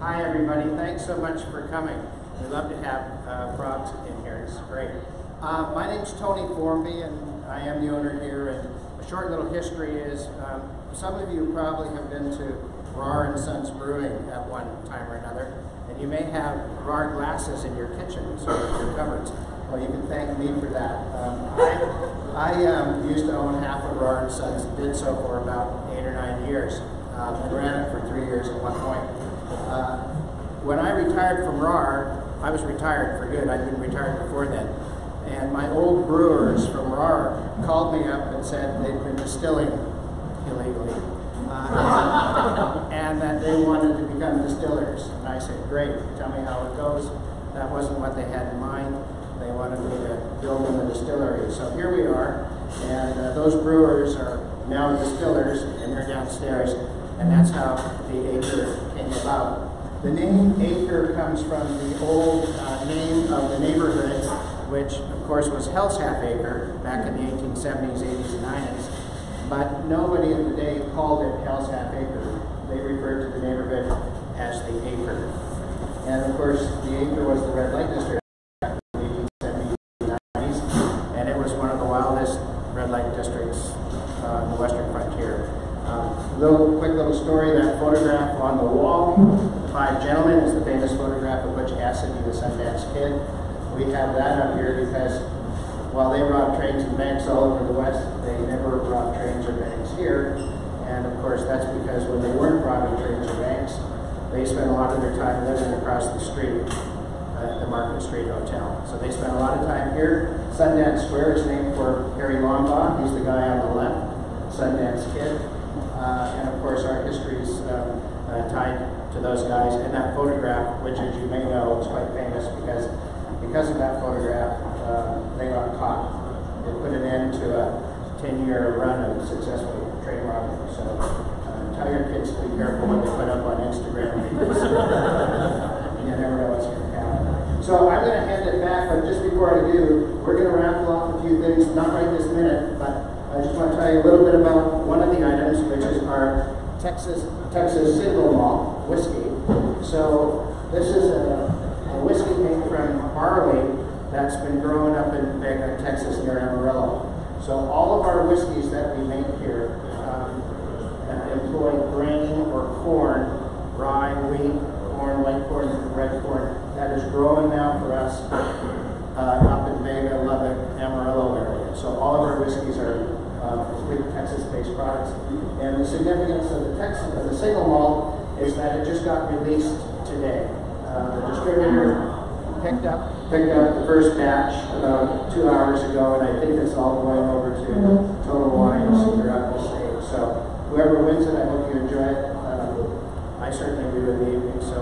Hi everybody, thanks so much for coming. We love to have frogs in here, it's great. My name's Tony Formby and I am the owner here, and a short little history is some of you probably have been to Rar & Sons Brewing at one time or another, and you may have Rar glasses in your kitchen, so your cupboards. Well, you can thank me for that. I used to own half of Rar & Sons, did so for about 8 or 9 years. I ran it for 3 years at one point. When I retired from RAR, I was retired for good. I'd been retired before then. And my old brewers from RAR called me up and said they'd been distilling illegally. And that they wanted to become distillers. And I said, great, tell me how it goes. That wasn't what they had in mind. They wanted me to build them a distillery. So here we are. And those brewers are now distillers, and they're downstairs. And that's how the acre came about. The name Acre comes from the old name of the neighborhood, which of course was Hell's-Half Acre back in the 1870s, 80s, and 90s. But nobody in the day called it Hell's-Half Acre. They referred to the neighborhood as the Acre. And of course, the Acre was the red light district back in the 1870s, 90s, and it was one of the wildest red light districts on the western frontier. Quick little story, that photograph on the wall, the 5 Gentlemen, is the famous photograph of Butch Cassidy, the Sundance Kid. We have that up here because while they robbed trains and banks all over the West, they never robbed trains or banks here. And of course, that's because when they weren't robbing trains or banks, they spent a lot of their time living across the street at the Market Street Hotel. So they spent a lot of time here. Sundance Square is named for Harry Longbaugh. He's the guy on the left, Sundance Kid. And of course, our history is tied to those guys. And that photograph, which as you may know, is quite famous because of that photograph, they got caught. It put an end to a 10-year run of successful train robbery. So tell your kids to be careful what they put up on Instagram because you never know what's going to happen. So I'm going to hand it back, but just before I do, we're going to raffle off a few things, not right this minute, but I just want to tell you a little bit about one of the items, which is our Texas single malt whiskey. So this is a whiskey made from barley that's been growing up in Vega, Texas, near Amarillo. So all of our whiskeys that we make here employ grain or corn, rye, wheat, corn, white corn, red corn, that is growing now for us up in Vega, Lubbock, Amarillo area. So all of our whiskeys are complete Texas-based products. And the significance of the single malt is that it just got released today. The distributor picked up the first batch about 2 hours ago, and I think it's all going over over to Total Wines throughout the state. So whoever wins it, I hope you enjoy it. I certainly do in the evening. So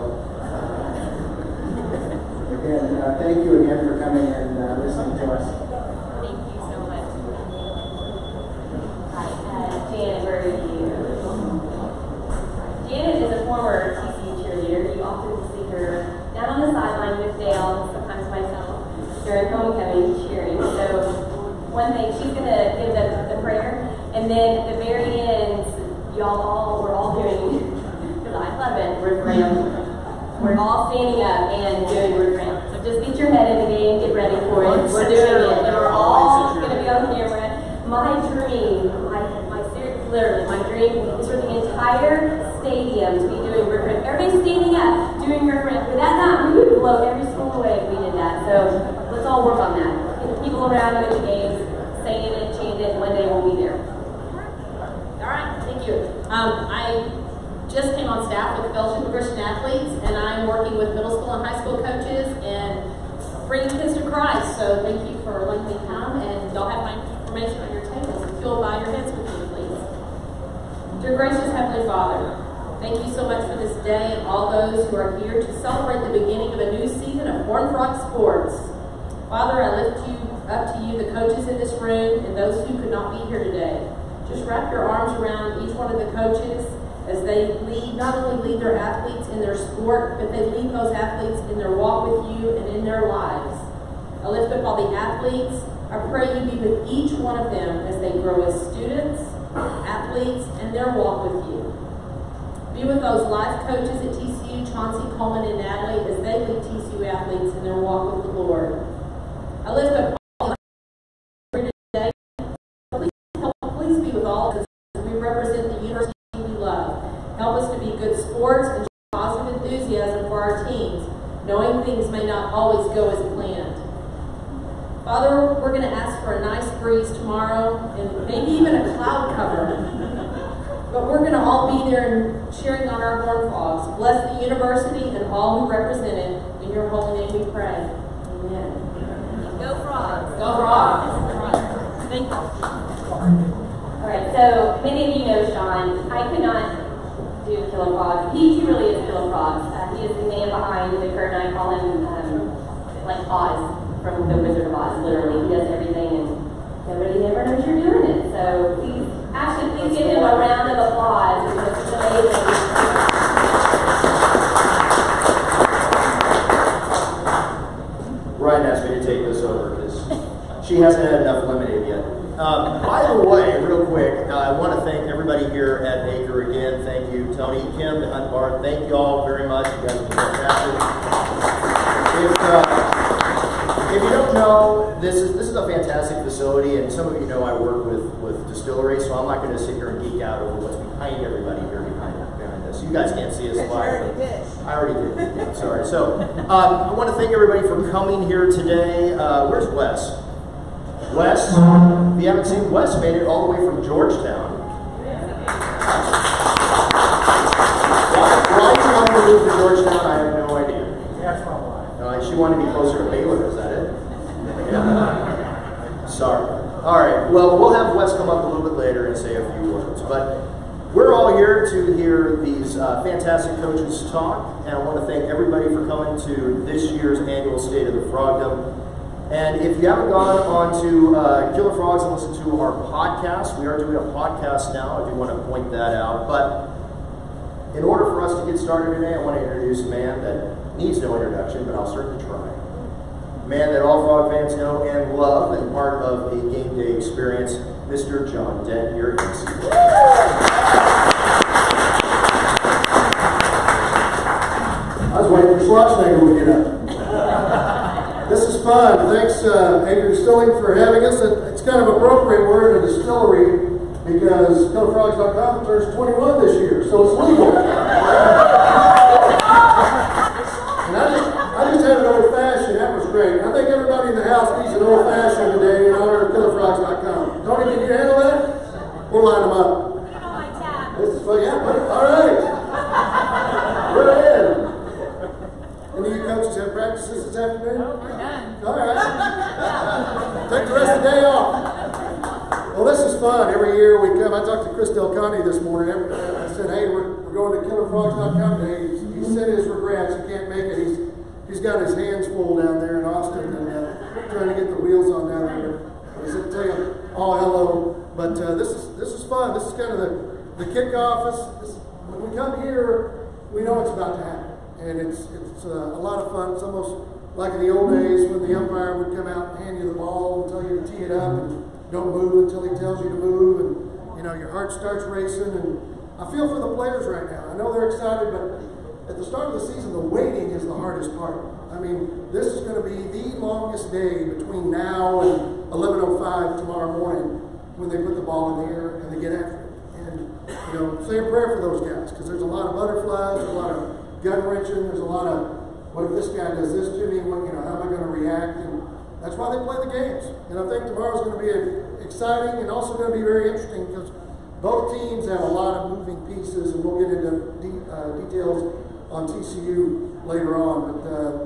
again, thank you again for coming and listening to us. Thank you so much. Hi, Janet, where are you? Janet is a former TCU cheerleader. You often see her down on the sideline with Dale, sometimes myself, during homecoming cheering. So one thing, she's going to give the prayer, and then at the very end, we're all doing, because I love it, Ruth Graham. We're all standing up and doing Ruth Graham. So just get your head in the game, get ready for it. We're doing it, and we're all going to be on camera. My dream, literally, my dream is for the entire stadium to be doing Ruth Graham. Everybody's standing up, doing Ruth Graham. But that night, we would blow every school away if we did that. So let's all work on that. Get the people around you at the games, saying it, chanting it, and one day we'll be there. All right, thank you. I just came on staff with the Fellowship of Christian Athletes, and I'm working with middle school and high school coaches and bringing kids to Christ. So thank you for letting me come, and y'all have my information on your tables. If you'll bow your heads with me, please. Dear gracious Heavenly Father, thank you so much for this day and all those who are here to celebrate the beginning of a new season of Horned Frog Sports. Father, I lift you up to you, the coaches in this room, and those who could not be here today. Just wrap your arms around each one of the coaches as they not only lead their athletes in their sport, but they lead those athletes in their walk with you and in their lives. I lift up all the athletes. I pray you be with each one of them as they grow as students, athletes, and their walk with you. Be with those life coaches at TCU, Chauncey, Coleman, and Natalie, as they lead TCU athletes in their walk with the Lord. I lift up all the today. Please be with all as we represent the university we love. Help us to be good sports and positive enthusiasm for our teams, knowing things may not always go as planned. Father, we're going to ask for a nice breeze tomorrow and maybe even a cloud cover. But we're going to all be there and cheering on our Horned Frogs. Bless the university and all who represent it. In your holy name we pray. Amen. Go Frogs. Go Frogs. Thank you. All right, so many of you know Sean. I could not do Killer Frogs. He really is Killer Frogs. He is the man behind the curtain. I call him like Oz from The Wizard of Oz. Literally, he does everything, and nobody ever knows you're doing it. So please, Ashton, please give him a round of applause. It's amazing. Ryan asked me to take this over because she hasn't had enough lemonade yet. By the way, real quick, I want to thank everybody here at Acre again. Thank you, Tony, Kim, the Hunt Bar. Thank you all very much. You guys have been fantastic. If you don't know, this is a fantastic facility, and some of you know I work with distilleries, so I'm not going to sit here and geek out over what's behind everybody here behind us. You guys can't see us live. I already did. Yeah, sorry. So I want to thank everybody for coming here today. Where's Wes? Wes, if you haven't seen, Wes made it all the way from Georgetown. Why you wanted to move to Georgetown, I have no idea. That's my wife. She wanted to be closer to Baylor, is that it? Yeah. Sorry. All right, well, we'll have Wes come up a little bit later and say a few words. But we're all here to hear these fantastic coaches talk, and I want to thank everybody for coming to this year's annual State of the Frogdom. And if you haven't gone on to Killer Frogs and listened to our podcast, we are doing a podcast now. I do want to point that out. But in order for us to get started today, I want to introduce a man that needs no introduction, but I'll certainly try. A man that all Frog fans know and love, and part of a game day experience, Mr. John Dent here at TCU. I was waiting for Schwarzenegger to get up. This is fun. Thanks, Acre Distilling, for having us. It's kind of appropriate. We're in a distillery because KillerFrogs.com turns 21 this year, so it's legal. And I just had an old-fashioned. That was great. I think everybody in the house needs an old-fashioned today in honor of KillerFrogs.com. Tony, can you handle that? We'll line them up. Put it on my tab. This is fun. Yeah, all right. We're in. Any of you coaches have practices this afternoon? No, we're done. All right. Take the rest of the day off. fun. Every year we come. I talked to Chris Del Conte this morning. I said, hey, we're going to KillerFrogs.com today. He said his regrets. He can't make it. He's got his hands full down there in Austin and trying to get the wheels on down there. He said, tell you all hello. But this is fun. This is kind of the kickoff. When we come here, we know it's about to happen. And it's a lot of fun. It's almost like in the old days when the umpire would come out and hand you the ball and tell you to tee it up and don't move until he tells you to move, and your heart starts racing. And I feel for the players right now. I know they're excited, but at the start of the season, the waiting is the hardest part. I mean, this is going to be the longest day between now and 11:05 tomorrow morning when they put the ball in the air and they get after it. And say a prayer for those guys, because there's a lot of butterflies, there's a lot of gut wrenching, there's a lot of, what if this guy does this to me? How am I going to react? And that's why they play the games. And I think tomorrow's going to be exciting and also going to be very interesting because both teams have a lot of moving pieces, and we'll get into details on TCU later on. But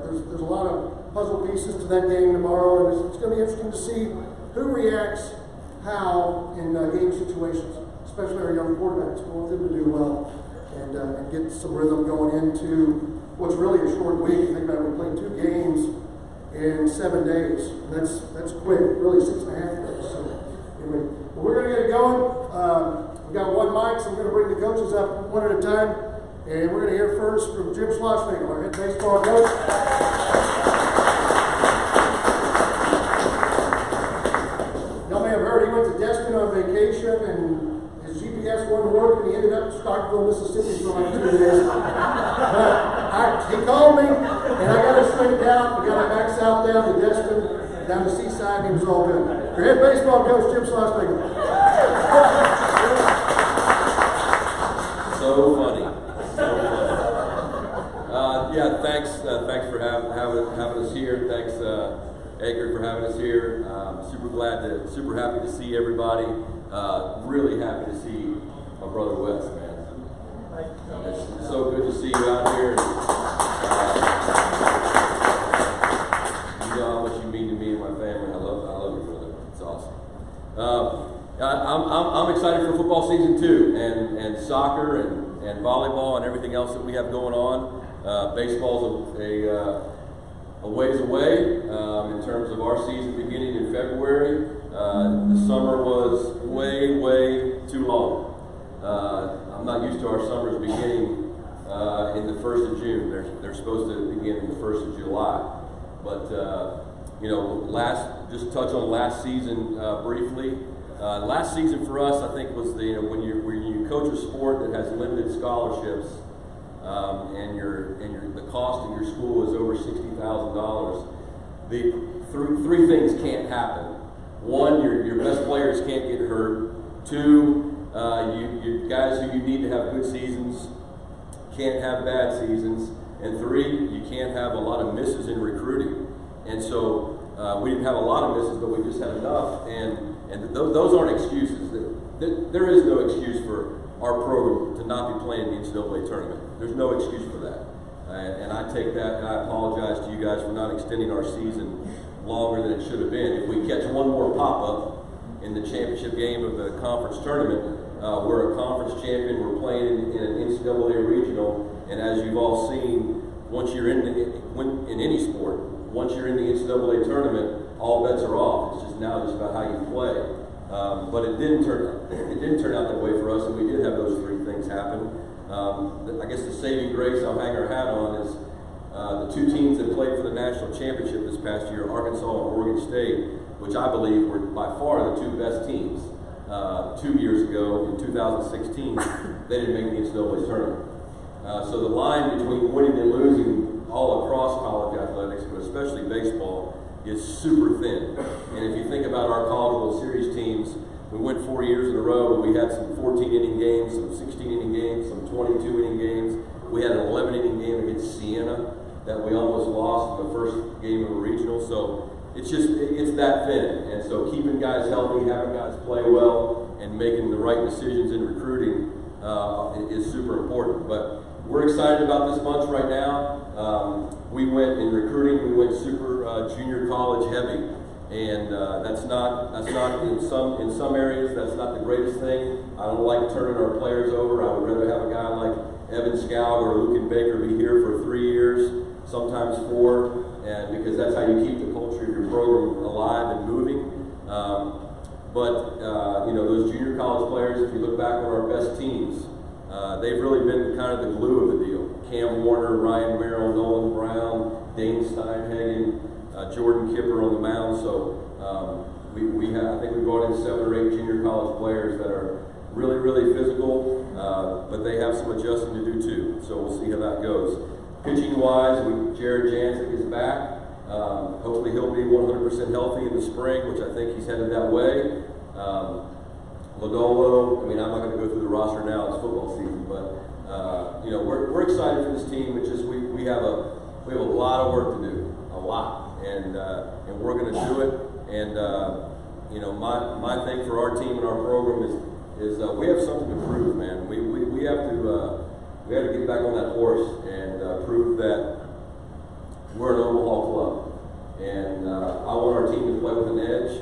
there's a lot of puzzle pieces to that game tomorrow, and it's going to be interesting to see who reacts how in game situations, especially our young quarterbacks. We want them to do well and get some rhythm going into what's really a short week. Think about it, we played 2 games in 7 days. That's quick, really 6.5 days. So anyway, we're going to get it going. We've got 1 mic, so I'm going to bring the coaches up one at a time. And we're going to hear first from Jim Schlossnagle, our head baseball coach. Y'all may have heard he went to Destin on vacation, and his GPS wouldn't work, and he ended up in Starkville, Mississippi for like 2 days. But he called me, and I got it straightened out. We got it back south down to Destin, down the seaside, and he was all good. Your head baseball coach, Jim Schlossnagle. So funny. Thanks for having us here. Thanks, Edgar, for having us here. Super happy to see everybody. Really happy to see my brother Wes, man. It's so good to see you out here. You know how much you mean to me and my family. I love you, brother. It's awesome. I'm excited for football season too, and soccer and volleyball and everything else that we have going on. Baseball's a ways away in terms of our season beginning in February. The summer was way too long. I'm not used to our summers beginning in the 1st of June. They're supposed to begin in the 1st of July. But just touch on last season briefly. Last season for us, I think, was when you coach a sport that has limited scholarships, and the cost of your school is over $60,000. The three things can't happen. 1, your best players can't get hurt. 2, you guys who you need to have good seasons can't have bad seasons. And 3, you can't have a lot of misses in recruiting. And so we didn't have a lot of misses, but we just had enough. And those aren't excuses. There is no excuse for our program to not be playing the NCAA tournament. There's no excuse for that. And I take that, and I apologize to you guys for not extending our season longer than it should have been. If we catch one more pop-up in the championship game of the conference tournament, we're a conference champion, we're playing in an NCAA regional, and as you've all seen, once you're in any sport, once you're in the NCAA tournament, all bets are off. It's just now just about how you play. But it didn't turn out that way for us, and we did have those 3 things happen. I guess the saving grace I'll hang our hat on is the 2 teams that played for the national championship this past year, Arkansas and Oregon State, which I believe were by far the 2 best teams. 2 years ago, in 2016, they didn't make the NCAA tournament. So the line between winning and losing all across college athletics, but especially baseball, is super thin. And if you think about our College World Series teams, we went 4 years in a row. We had some 14-inning games, some 16-inning games, some 22-inning games. We had an 11-inning game against Siena that we almost lost in the first game of a regional. So it's that thin. And so keeping guys healthy, having guys play well, and making the right decisions in recruiting is super important. But we're excited about this bunch right now. We went in recruiting, we went super junior college heavy. And that's not in some areas, that's not the greatest thing. I don't like turning our players over. I would rather have a guy like Evan Scoug or Luke Baker be here for 3 years, sometimes 4, and because that's how you keep the culture of your program alive and moving. Those junior college players, if you look back on our best teams, they've really been kind of the glue of the deal. Cam Warner, Ryan Merrill, Nolan Brown, Dane Steinhagen, Jordan Kipper on the mound. So I think we brought in 7 or 8 junior college players that are really, really physical, but they have some adjusting to do too. So we'll see how that goes. Pitching wise, Jared Jancic is back. Hopefully he'll be 100% healthy in the spring, which I think he's headed that way. Lodolo, I'm not going to go through the roster now, it's football season, but we're excited for this team. It's just we have a lot of work to do, a lot, and we're going to do it. And my thing for our team and our program is we have something to prove, man. We have to get back on that horse and prove that we're an Omaha club, and I want our team to play with an edge.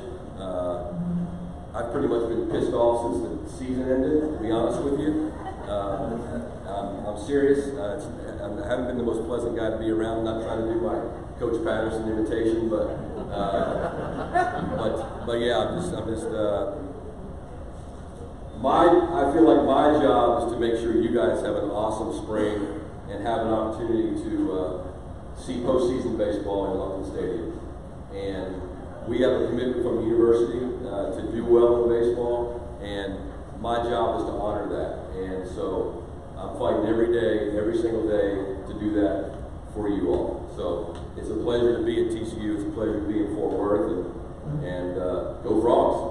I've pretty much been pissed off since the season ended, to be honest with you. I'm serious. I haven't been the most pleasant guy to be around. I'm not trying to do my Coach Patterson imitation, but yeah, I'm just I feel like my job is to make sure you guys have an awesome spring and have an opportunity to see postseason baseball in Lufkin Stadium. And we have a commitment from the university to do well in baseball, and my job is to honor that. And so I'm fighting every day, every single day to do that for you all. So it's a pleasure to be at TCU. It's a pleasure to be in Fort Worth, and go Frogs.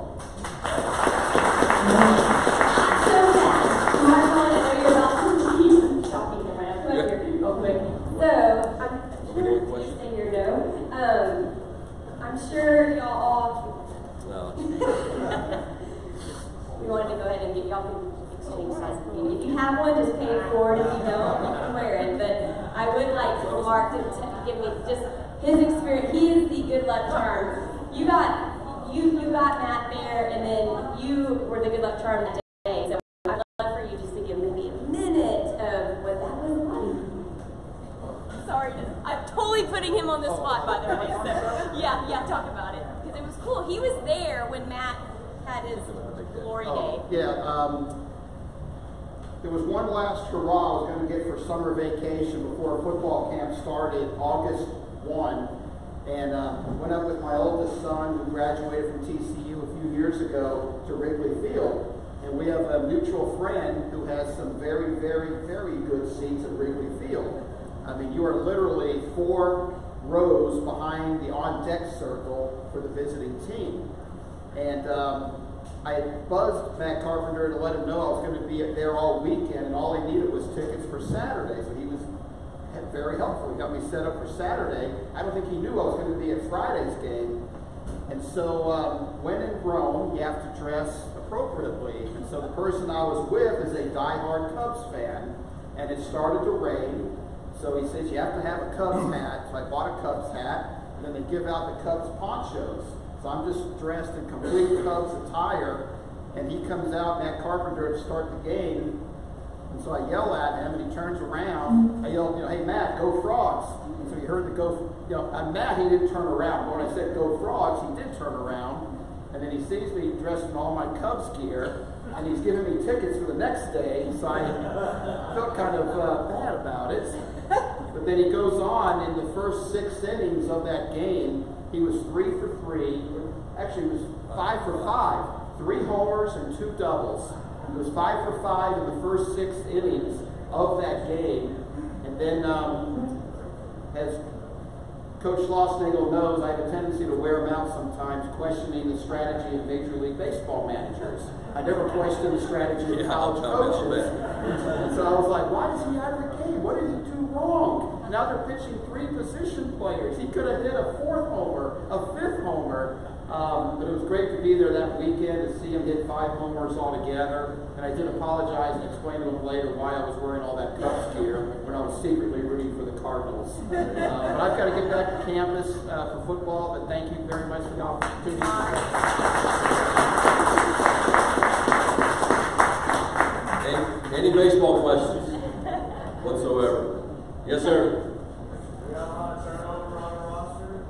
I'm sure y'all all. We wanted to go ahead and get y'all can exchange sizes. If you have one, just pay it forward. If you don't, you can wear it. But I would like Mark to give me just his experience. He is the good luck charm. You got Matt there, and then you were the good luck charm that day. So I'd love for you just to give maybe a minute of what that was like. Sorry, I'm totally putting him on the spot, by the way. So yeah, talk about it, because it was cool. He was there when Matt had his glory day. Yeah, there was one last hurrah I was going to get for summer vacation before football camp started, August 1, and went up with my oldest son, who graduated from TCU a few years ago, to Wrigley Field. And we have a mutual friend who has some very, very, very good seats at Wrigley Field. I mean, you are literally 4 rows behind the on-deck circle for the visiting team. And I had buzzed Matt Carpenter to let him know I was going to be there all weekend, and all he needed was tickets for Saturday. So he was very helpful. He got me set up for Saturday. I don't think he knew I was going to be at Friday's game. And so when in Rome, you have to dress appropriately. And so the person I was with is a diehard Cubs fan, and it started to rain. So he says, you have to have a Cubs hat. So I bought a Cubs hat, and then they give out the Cubs ponchos. So I'm just dressed in complete Cubs attire, and he comes out, Matt Carpenter, to start the game. And so I yell at him, and he turns around. I yell, hey, Matt, go Frogs. And so he heard the go, Matt, he didn't turn around. When I said go Frogs, he did turn around. And then he sees me dressed in all my Cubs gear, and he's giving me tickets for the next day. So I felt kind of bad about it. But then he goes on, in the first 6 innings of that game, he was 3 for 3. Actually, he was 5 for 5. 3 homers and 2 doubles. He was 5 for 5 in the first 6 innings of that game. And then, as Coach Schlossnagle knows, I have a tendency to wear him out sometimes, questioning the strategy of Major League Baseball managers. I never question the strategy of college coaches. And so I was like, why is he out of the game? What did he do wrong? Now they're pitching 3 position players. He could have hit a 4th homer, a 5th homer. But it was great to be there that weekend to see him hit 5 homers altogether. And I did apologize and explain to him later why I was wearing all that Cubs gear when I was secretly rooting for the Cardinals. But I've got to get back to campus for football, but thank you very much for the opportunity. Any baseball questions whatsoever? Yes, sir. We got a lot of turnover on the roster.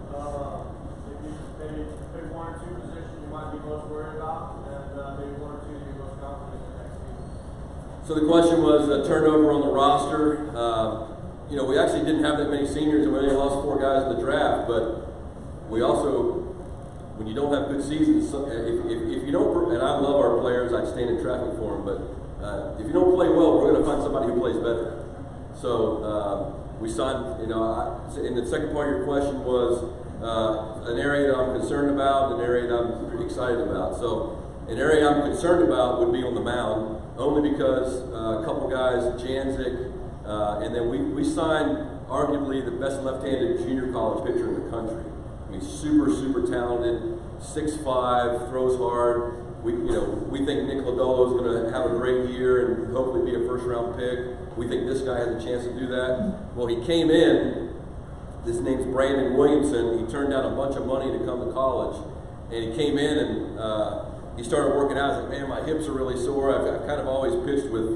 Maybe pick 1 or 2 positions you might be most worried about, and maybe 1 or 2 you're most confident in next season. So the question was turnover on the roster. You know, we actually didn't have that many seniors, and we only lost 4 guys in the draft. But we also, when you don't have good seasons, if you don't, and I love our players, I'd stand in traffic for them, but if you don't play well, we're going to find somebody who plays better. So we signed, you know, and the second part of your question was an area that I'm concerned about, an area that I'm pretty excited about. So an area I'm concerned about would be on the mound, only because a couple guys, Janzik, and then we signed arguably the best left-handed junior college pitcher in the country. I mean, super talented, 6'5", throws hard. We think Nick Lodolo is going to have a great year and hopefully be a first-round pick. We think this guy has a chance to do that. Well, he came in. His name's Brandon Williamson. He turned down a bunch of money to come to college, and he came in and he started working out. He's like, man, my hips are really sore. I've kind of always pitched with,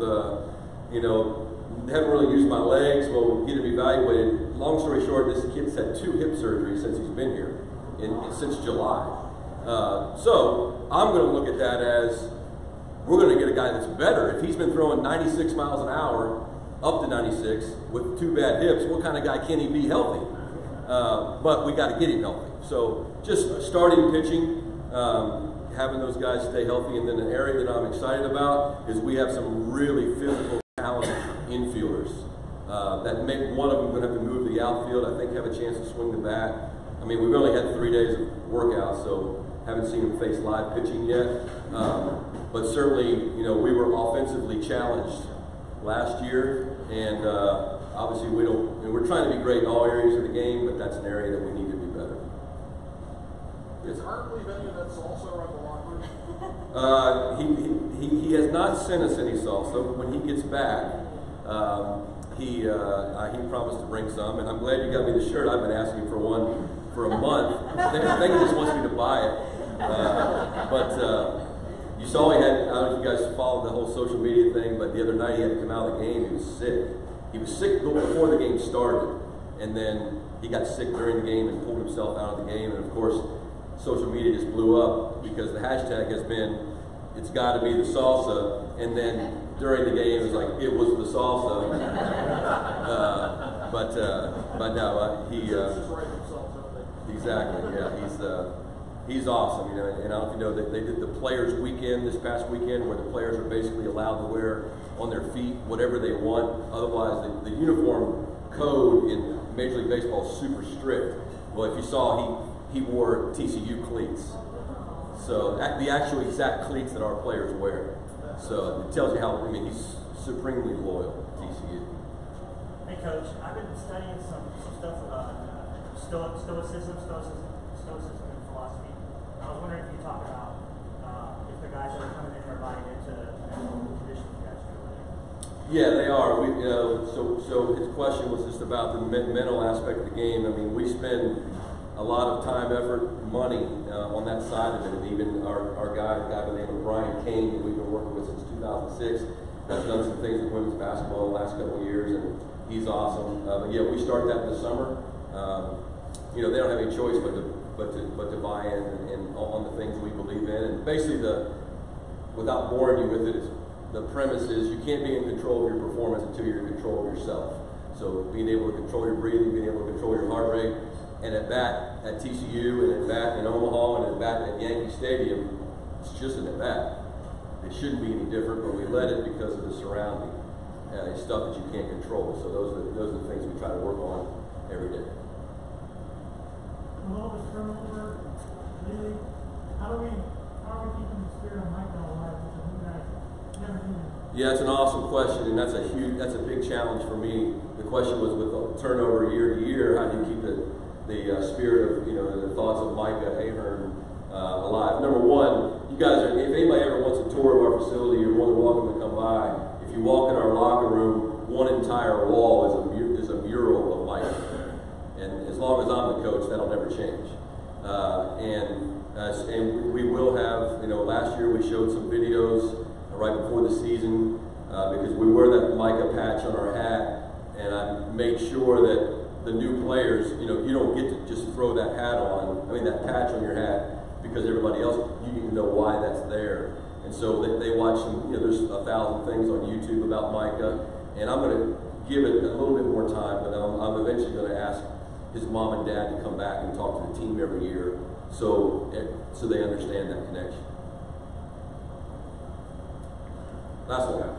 haven't really used my legs. Well, we get him evaluated. Long story short, this kid's had 2 hip surgeries since he's been here, since July. So I'm going to look at that as we're going to get a guy that's better. If he's been throwing 96 miles an hour, up to 96, with 2 bad hips, what kind of guy can he be healthy? But we got to get him healthy. So just starting pitching, having those guys stay healthy, and then an area that I'm excited about is we have some really physical, talented infielders. That make one of them going to have to move to the outfield. I think have a chance to swing the bat. I mean, we've only had 3 days of workout, so haven't seen him face live pitching yet. But certainly, you know, we were offensively challenged last year, and obviously we're trying to be great in all areas of the game, but that's an area that we need to be better. Is Hartley any of that salsa around the locker room? He has not sent us any salsa. When he gets back, he promised to bring some, and I'm glad you got me the shirt. I've been asking for one for a month. I think he just wants me to buy it. But you saw he had, I don't know if you guys followed the whole social media thing, but the other night he had to come out of the game. He was sick. He was sick before the game started, and then he got sick during the game and pulled himself out of the game. And of course, social media just blew up because the hashtag has been, it's got to be the salsa, and then during the game it was like, it was the salsa. But no, he exactly, yeah, he's awesome, you know. And I don't know if you know that they did the Players Weekend this past weekend, where the players are basically allowed to wear on their feet whatever they want. Otherwise, the uniform code in Major League Baseball is super strict. Well, if you saw, he wore TCU cleats, so the actual exact cleats that our players wear. So it tells you how, I mean, he's supremely loyal to TCU. Hey, Coach, I've been studying some stuff about stoicism and philosophy. I was wondering if you talk about if the guys that are coming in are buying into the traditions you guys are. Yeah, they are. So his question was just about the mental aspect of the game. I mean, we spend a lot of time, effort, money on that side of it. And even our guy by the name of Brian Kane, that we've been working with since 2006, has done some things with women's basketball in the last couple of years, and he's awesome. But yeah, we start that in the summer. You know, they don't have any choice but to buy in and on the things we believe in. And basically, without boring you with it, the premise is you can't be in control of your performance until you're in control of yourself. So being able to control your breathing, being able to control your heart rate, and at bat at TCU, and at bat in Omaha, and at bat at Yankee Stadium, it's just an at bat. It shouldn't be any different, but we let it because of the surrounding stuff that you can't control. So those are the things we try to work on every day. With all this turnover, really, how are we keeping the spirit of Micah alive? Yeah, it's an awesome question, and that's a big challenge for me. The question was, with the turnover year to year, how do you keep the spirit of, you know, the thoughts of Micah Ahern alive. Number one, you guys are, if anybody ever wants a tour of our facility, you're more than welcome to come by. If you walk in our locker room, one entire wall is a mural of Mike. And as long as I'm the coach, that'll never change. And we will have, last year we showed some videos right before the season because we wear that Micah patch on our hat, and I make sure that the new players, you don't get to just throw that that patch on your hat because everybody else, you need to know why that's there. And so they watch some, there's 1,000 things on YouTube about Micah, and I'm going to give it a little bit more time, but I'm eventually going to ask his mom and dad to come back and talk to the team every year so they understand that connection. Last one, guys.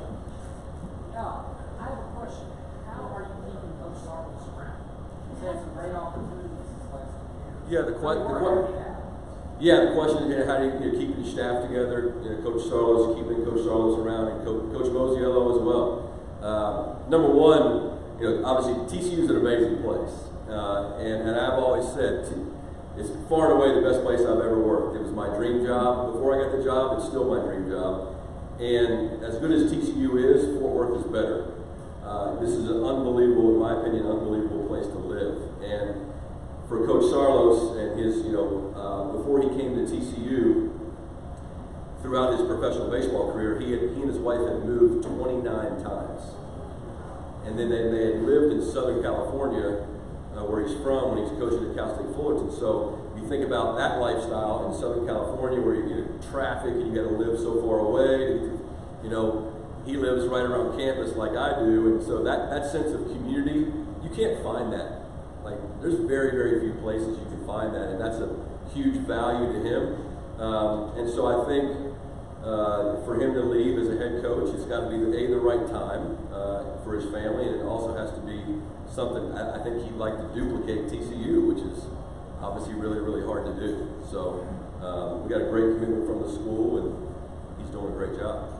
Now, I have a question. How are you keeping Coach Sarles around? He's had some great opportunities this last year. The question is, how do you keep your staff together? Coach Sarles, keeping Coach Sarles around, and Coach Mosiello as well. Number one, obviously TCU is an amazing place, and I've always said it's far and away the best place I've ever worked. It was my dream job before I got the job. It's still my dream job. And as good as TCU is, Fort Worth is better. This is an unbelievable, in my opinion, unbelievable place to live. And for Coach Sarlos and his, before he came to TCU, throughout his professional baseball career, he and his wife had moved 29 times. And then they had lived in Southern California, where he's from, when he's coaching at Cal State Fullerton. So you think about that lifestyle in Southern California, where you get traffic and you got to live so far away. He lives right around campus like I do, and so that sense of community, you can't find that. Like, there's very, very few places you can find that, and that's a huge value to him. And so I think for him to leave as a head coach, it's got to be the right time for his family, and it also has to be something I think he'd like to duplicate TCU, which is obviously really, really hard to do. So we got a great commitment from the school, and he's doing a great job.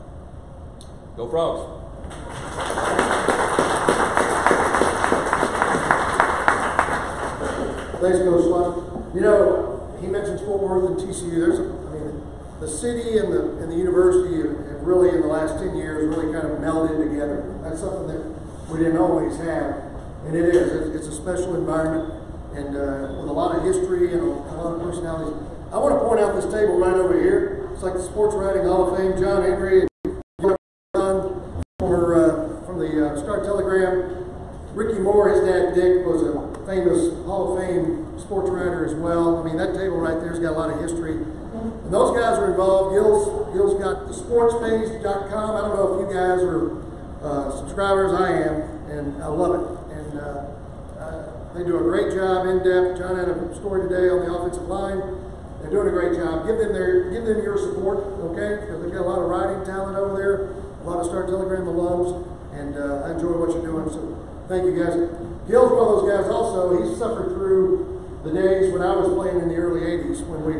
Go Frogs! Thanks, Coach Slot. He mentions Fort Worth and TCU. The city and the university have really, in the last 10 years, really kind of melded together. That's something that we didn't always have, and it is. It's a special environment, and with a lot of history and a lot of personalities. I want to point out this table right over here. It's like the Sports Writing Hall of Fame. John Henry, from the Star-Telegram. Ricky Moore, his dad Dick, was a famous Hall of Fame sports writer as well. That table right there's got a lot of history. And those guys are involved. Gil's got the sportspage.com. I don't know if you guys are subscribers. I am, and I love it. And they do a great job, in depth. John had a story today on the offensive line. They're doing a great job. Give them your support, okay? Because they've got a lot of writing talent over there, a lot of Star-Telegram alums, and I enjoy what you're doing. So thank you, guys. Gil's one of those guys also. He suffered through the days when I was playing in the early 80s, when we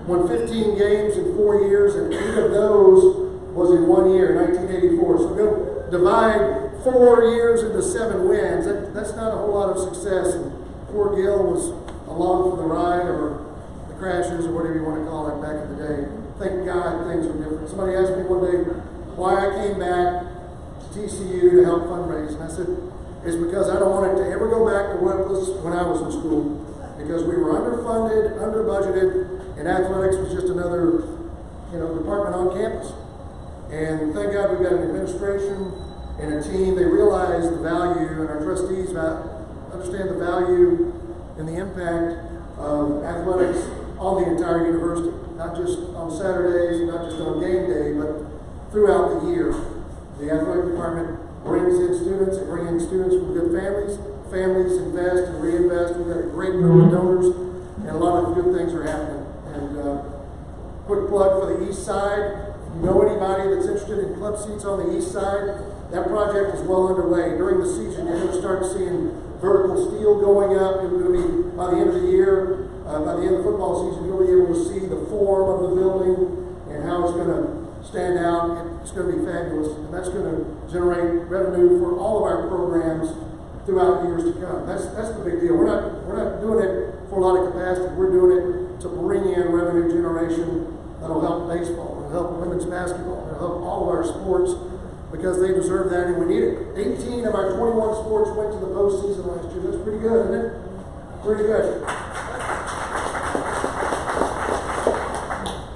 won 15 games in 4 years, and 8 of those was in 1 year, 1984. So go divide 4 years into 7 wins. That's not a whole lot of success. And poor Gil was along for the ride, or the crashes, or whatever you want to call it back in the day. Thank God things are different. Somebody asked me one day why I came back to TCU to help fundraise, and I said, it's because I don't want it to ever go back to what it was when I was in school, because we were underfunded, under budgeted, and athletics was just another, department on campus. And thank God we've got an administration and a team. They realize the value, and our trustees understand the value and the impact of athletics on the entire university, not just on Saturdays, not just on game day, but throughout the year. The athletic department brings in students, and bring in students from good families. Families invest and reinvest. We've got a great group of donors, and a lot of good things are happening. And quick plug for the East Side. If you know anybody that's interested in club seats on the East Side, that project is well underway. During the season, you're going to start seeing vertical steel going up. You're going to be, by the end of the year, by the end of the football season, you'll be able to see the form of the building and how it's going to stand out. It's going to be fabulous, and that's going to generate revenue for all of our programs throughout the years to come. That's the big deal. We're not doing it for a lot of capacity. We're doing it to bring in revenue generation that'll help baseball, it'll help women's basketball, it'll help all of our sports because they deserve that and we need it. 18 of our 21 sports went to the postseason last year. That's pretty good, isn't it? Pretty good.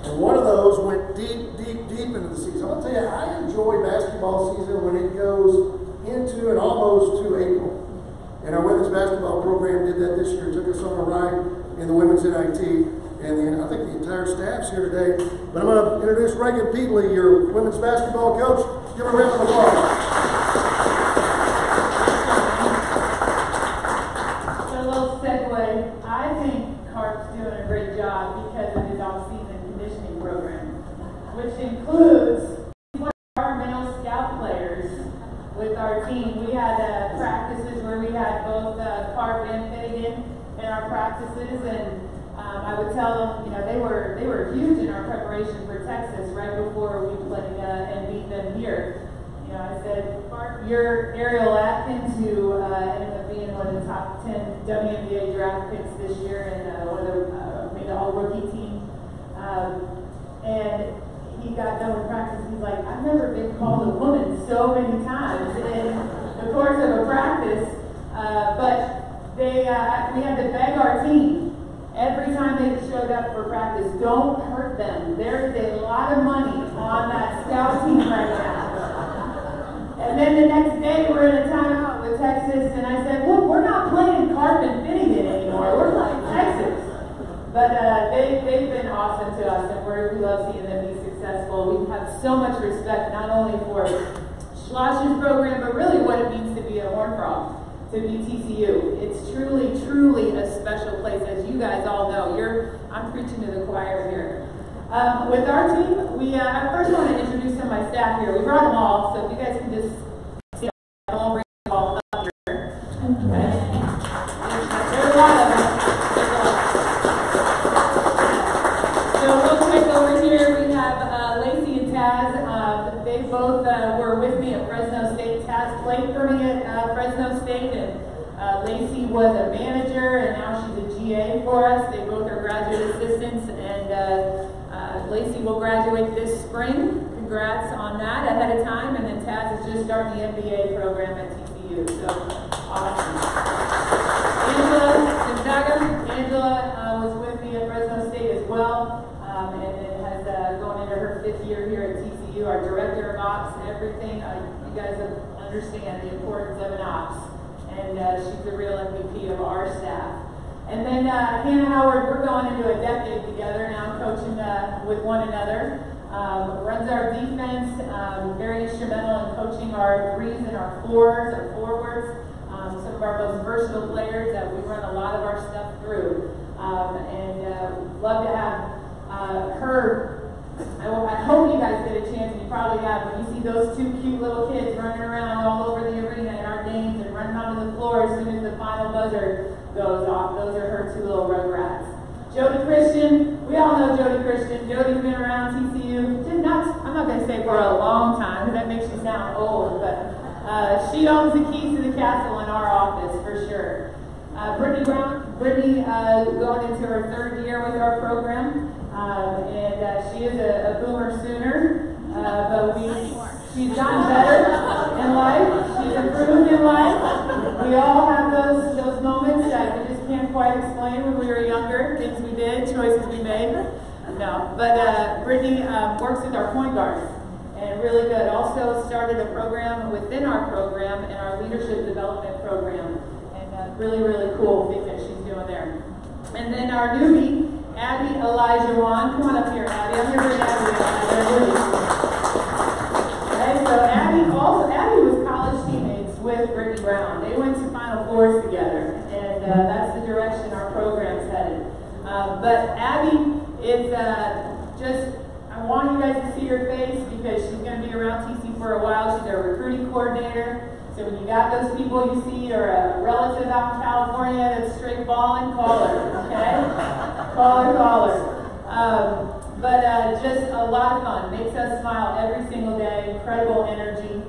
And one of those went deep into the season. I'll tell you, I enjoy basketball season when it goes into and almost to April. And our women's basketball program did that this year. Took us on a ride in the women's NIT. And I think the entire staff's here today. But I'm going to introduce Reagan Peatley, your women's basketball coach. Give her a round of applause. So a little segue. I think Carp's doing a great job because of his off-season conditioning program, which includes our male scout players with our team. We had practices where we had both Carp and Finnegan in our practices, and I would tell them, they were huge in our preparation for Texas right before we played and beat them here. I said, you're Ariel Atkins, who ended up being one of the top 10 WNBA draft picks this year and one of the made the all-rookie team. And he got done with practice. He's like, I've never been called a woman so many times in the course of a practice. But we had to beg our team every time they showed up for practice, don't hurt them. There's a lot of money on that scout team right now. And then the next day we're in a timeout with Texas, and I said, look, we're not playing Carp and Finnegan anymore. We're playing Texas. But they've been awesome to us, and we love seeing them be successful. We have so much respect not only for Schloss's program, but really what it means to be a Horned Frog, to be TCU. It's truly, truly a special place, as you guys all know. I'm preaching to the choir here. With our team, I first want to introduce some of my staff here. We brought them all, so if you guys can just see, I won't bring them all up here. Okay. There's a lot of them. So real quick over here, we have Lacey and Taz. They both were with me at Fresno State. Taz played for me at Fresno State, and Lacey was a manager, and now she's a GA for us. They both are graduate assistants, and Lacey will graduate this spring. Congrats on that ahead of time. And then Taz is just starting the MBA program at TCU. So awesome. Angela was with me at Fresno State as well, and then has gone into her 5th year here at TCU. Our director of ops, everything. You guys understand the importance of an ops, and she's the real MVP of our staff. And then Hannah Howard, we're going into a decade together now, coaching with one another. Runs our defense, very instrumental in coaching our 3s and our 4s, our forwards. Some of our most versatile players that we run a lot of our stuff through. And love to have her. I hope you guys get a chance, and you probably have, when you see those 2 cute little kids running around all over the arena in our games and running onto the floor as soon as the final buzzer goes off. Those are her 2 little rugrats. Jody Christian, we all know Jody Christian. Jody's been around TCU, I'm not going to say for a long time, because that makes you sound old, but she owns the keys to the castle in our office for sure. Brittany Brown, going into her 3rd year with our program, and she is a boomer sooner, but she's gotten better in life. She's improved in life. We all have those moments that we just can't quite explain when we were younger, things we did, choices we made. No, but Brittany works with our point guards, and really good. Also started a program within our program in our leadership development program, and really, really cool thing that she's doing there. And then our newbie, Abby Elijah Wan. Come on up here, Abby. I'm here to bring Abby. Okay, so Abby was college teammates with Brittany Brown. They went to Final Fours together, and that's the direction our program's headed. But Abby is I want you guys to see her face because she's going to be around TC for a while. She's our recruiting coordinator. So when you got those people you see or a relative out in California that's straight balling, call her, okay? Call her. But just a lot of fun. Makes us smile every single day. Incredible energy.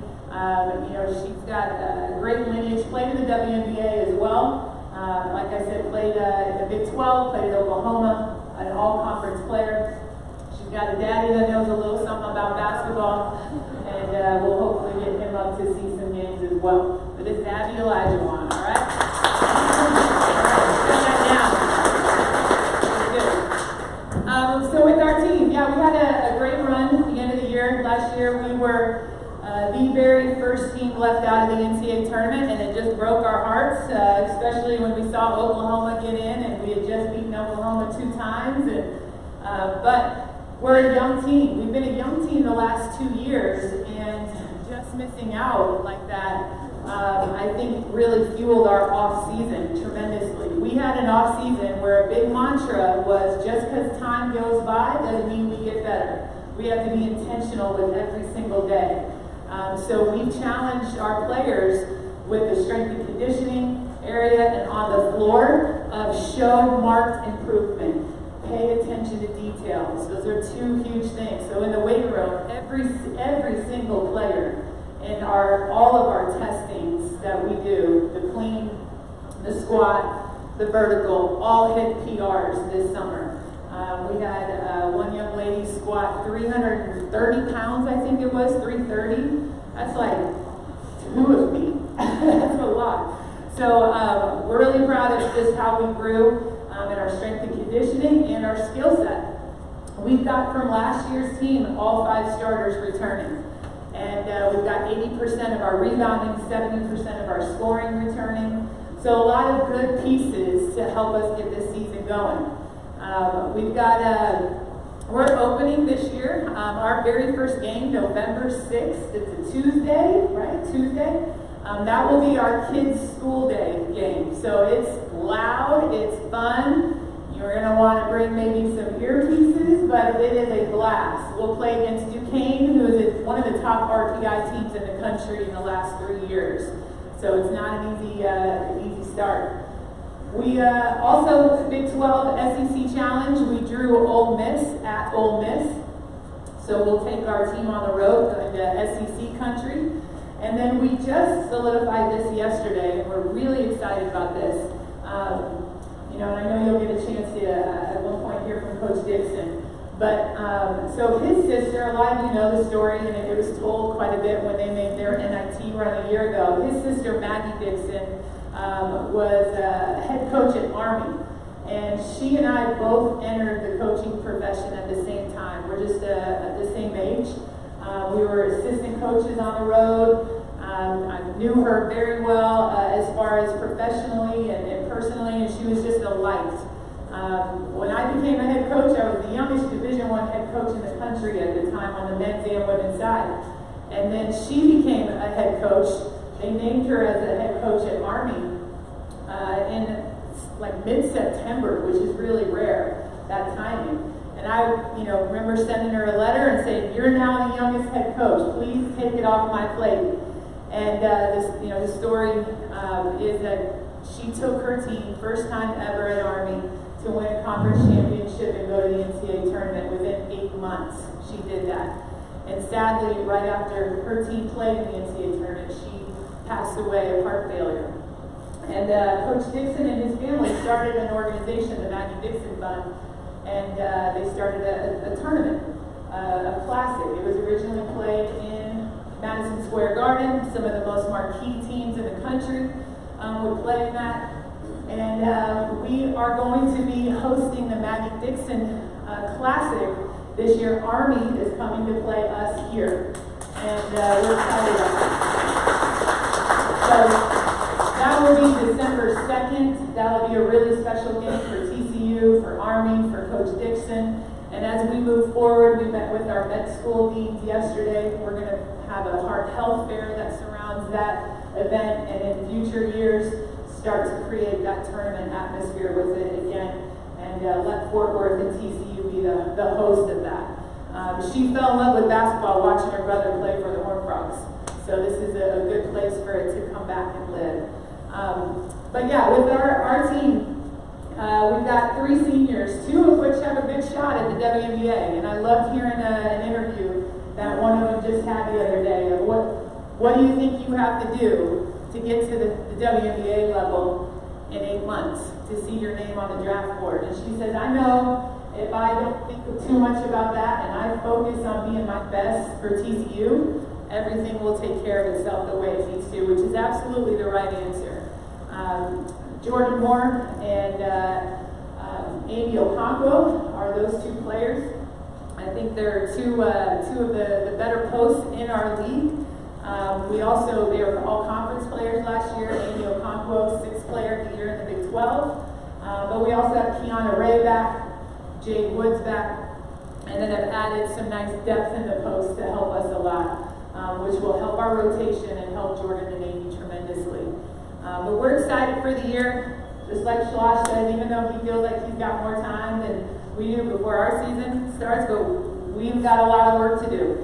She's got a great lineage. Played in the WNBA as well. Like I said, played in the Big 12, played at Oklahoma. an all-conference player. She's got a daddy that knows a little something about basketball, and we'll hopefully get him up to see some games as well. But it's Abby Elijahwan, all right? Put that down. Good. So with our team, yeah, we had a great run at the end of the year. Last year we were the very first team left out of the NCAA tournament, and it just broke our hearts, especially when we saw Oklahoma get in, and we had just beaten Oklahoma 2 times. But we're a young team. We've been a young team the last 2 years, and just missing out like that, I think really fueled our off season tremendously. We had an off season where a big mantra was just because time goes by doesn't mean we get better. We have to be intentional with every single day. So we've challenged our players with the strength and conditioning area and on the floor of show marked improvement. Pay attention to details. Those are 2 huge things. So in the weight room, every single player in all of our testings that we do, the clean, the squat, the vertical, all hit PRs this summer. We had one young lady squat 330 pounds, I think it was, 330. That's like 2 of me. That's a lot. So we're really proud of just how we grew in our strength and conditioning and our skill set. We've got from last year's team all 5 starters returning. And we've got 80% of our rebounding, 70% of our scoring returning. So a lot of good pieces to help us get this season going. We've got we're opening this year our very first game, November 6th. It's a Tuesday, right? Tuesday. That will be our kids' school day game. So it's loud, it's fun. You're going to want to bring maybe some earpieces, but it is a blast. We'll play against Duquesne, who is one of the top RPI teams in the country in the last 3 years. So it's not an easy start. We also, Big 12 SEC Challenge, we drew Ole Miss at Ole Miss. So we'll take our team on the road into SEC country. And then we just solidified this yesterday, and we're really excited about this. And I know you'll get a chance to at one point hear from Coach Dixon. But so his sister, a lot of you know the story, and it was told quite a bit when they made their NIT run a year ago. His sister, Maggie Dixon, was head coach at Army. And she and I both entered the coaching profession at the same time. We're just at the same age. We were assistant coaches on the road. I knew her very well as far as professionally and personally, and she was just a light. When I became a head coach, I was the youngest Division I head coach in the country at the time on the men's and women's side. And then she became a head coach. They named her as a head coach at Army in like mid-September, which is really rare, that timing. And I, remember sending her a letter and saying, "You're now the youngest head coach. Please take it off my plate." And the story is that she took her team, first time ever at Army, to win a conference championship and go to the NCAA tournament within 8 months. She did that. And sadly, right after her team played in the NCAA tournament, she passed away of heart failure. And Coach Dixon and his family started an organization, the Maggie Dixon Fund, and they started a tournament, a classic. It was originally played in Madison Square Garden. Some of the most marquee teams in the country would play in that. And we are going to be hosting the Maggie Dixon Classic this year. Army is coming to play us here, and we're excited about that. So that will be December 2nd. That will be a really special game for TCU, for Army, for Coach Dixon. And as we move forward, we met with our med school deans yesterday. We're going to have a heart health fair that surrounds that event, and in future years, start to create that tournament atmosphere with it again, and let Fort Worth and TCU be the host of that. She fell in love with basketball watching her brother play for the Horned Frogs, so this is a good place for it to come back and live. But yeah, with our team, we've got 3 seniors, 2 of which have a good shot at the WNBA, and I loved hearing an interview that one of them just had the other day of what do you think you have to do to get to the WNBA level in 8 months to see your name on the draft board. And she says, I know if I don't think too much about that and I focus on being my best for TCU, everything will take care of itself the way it needs to, which is absolutely the right answer. Jordan Moore and Amy Okonkwo are those two players. I think they're two of the better posts in our league. They were all conference players last year. Amy Okonkwo, 6th player of the year in the Big 12. But we also have Kiana Ray back, Jade Woods back, and then I've added some nice depth in the post to help us a lot, which will help our rotation and help Jordan and Amy tremendously. But we're excited for the year. Just like Schloss said, even though he feels like he's got more time than we do before our season starts, but we've got a lot of work to do.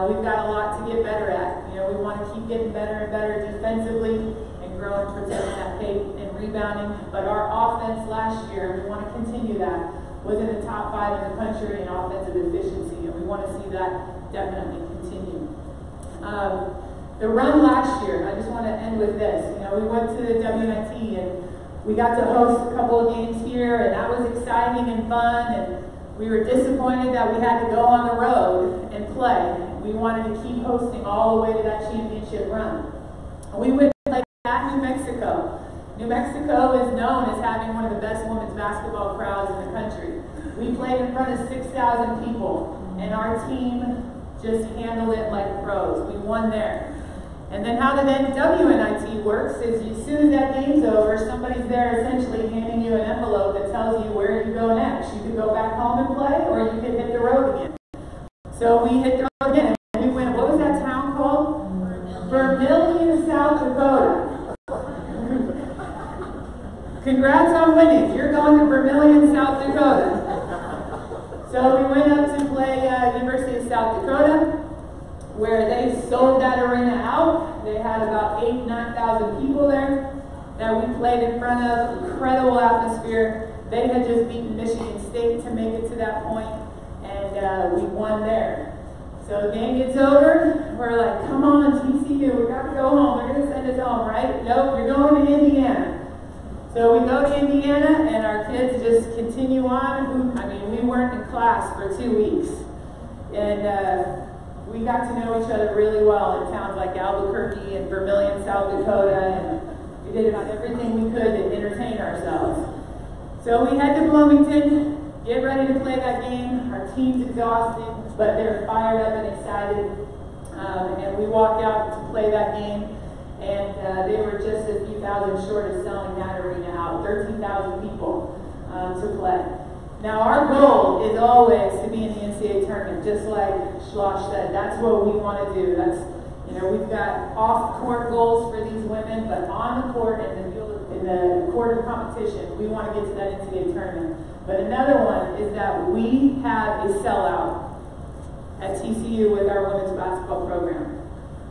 We've got a lot to get better at. You know, we want to keep getting better and better defensively and growing, protecting that pace and rebounding. But our offense last year, we want to continue that. Was in the top 5 in the country in offensive efficiency, and we want to see that definitely continue. The run last year, I just want to end with this. You know, we went to the WNIT and we got to host a couple of games here, and that was exciting and fun, and we were disappointed that we had to go on the road and play. We wanted to keep hosting all the way to that championship run. We went to play at New Mexico. New Mexico is known as having one of the best women's basketball crowds in the country. We played in front of 6,000 people, and our team just handled it like pros. We won there. And then how the WNIT works is as soon as that game's over, somebody's there essentially handing you an envelope that tells you where you go next. You could go back home and play, or you could hit the road again. So we hit the road again, and we went, what was that town called? Vermillion, South Dakota. Congrats on winning. You're going to Vermillion, South Dakota. So we went up to play University of South Dakota, where they sold that arena out. They had about 9,000 people there that we played in front of. Incredible atmosphere. They had just beaten Michigan State to make it to that point, and we won there. So the game gets over. We're like, come on, TCU, we got to go home. They're going to send us home, right? Nope, you're going to Indiana. So we go to Indiana, and our kids just continue on. We weren't in class for 2 weeks. And we got to know each other really well in towns like Albuquerque and Vermillion, South Dakota, and we did about everything we could to entertain ourselves. So we head to Bloomington, get ready to play that game. Our team's exhausted, but they're fired up and excited. And we walk out to play that game, and they were just a few thousand short of selling that arena out. 13,000 people to play. Now our goal is always to be in the NCAA tournament, just like Schloss said. That's what we want to do. That's, we've got off-court goals for these women, but on the court and in the court of competition, we want to get to that NCAA tournament. But another one is that we have a sellout at TCU with our women's basketball program.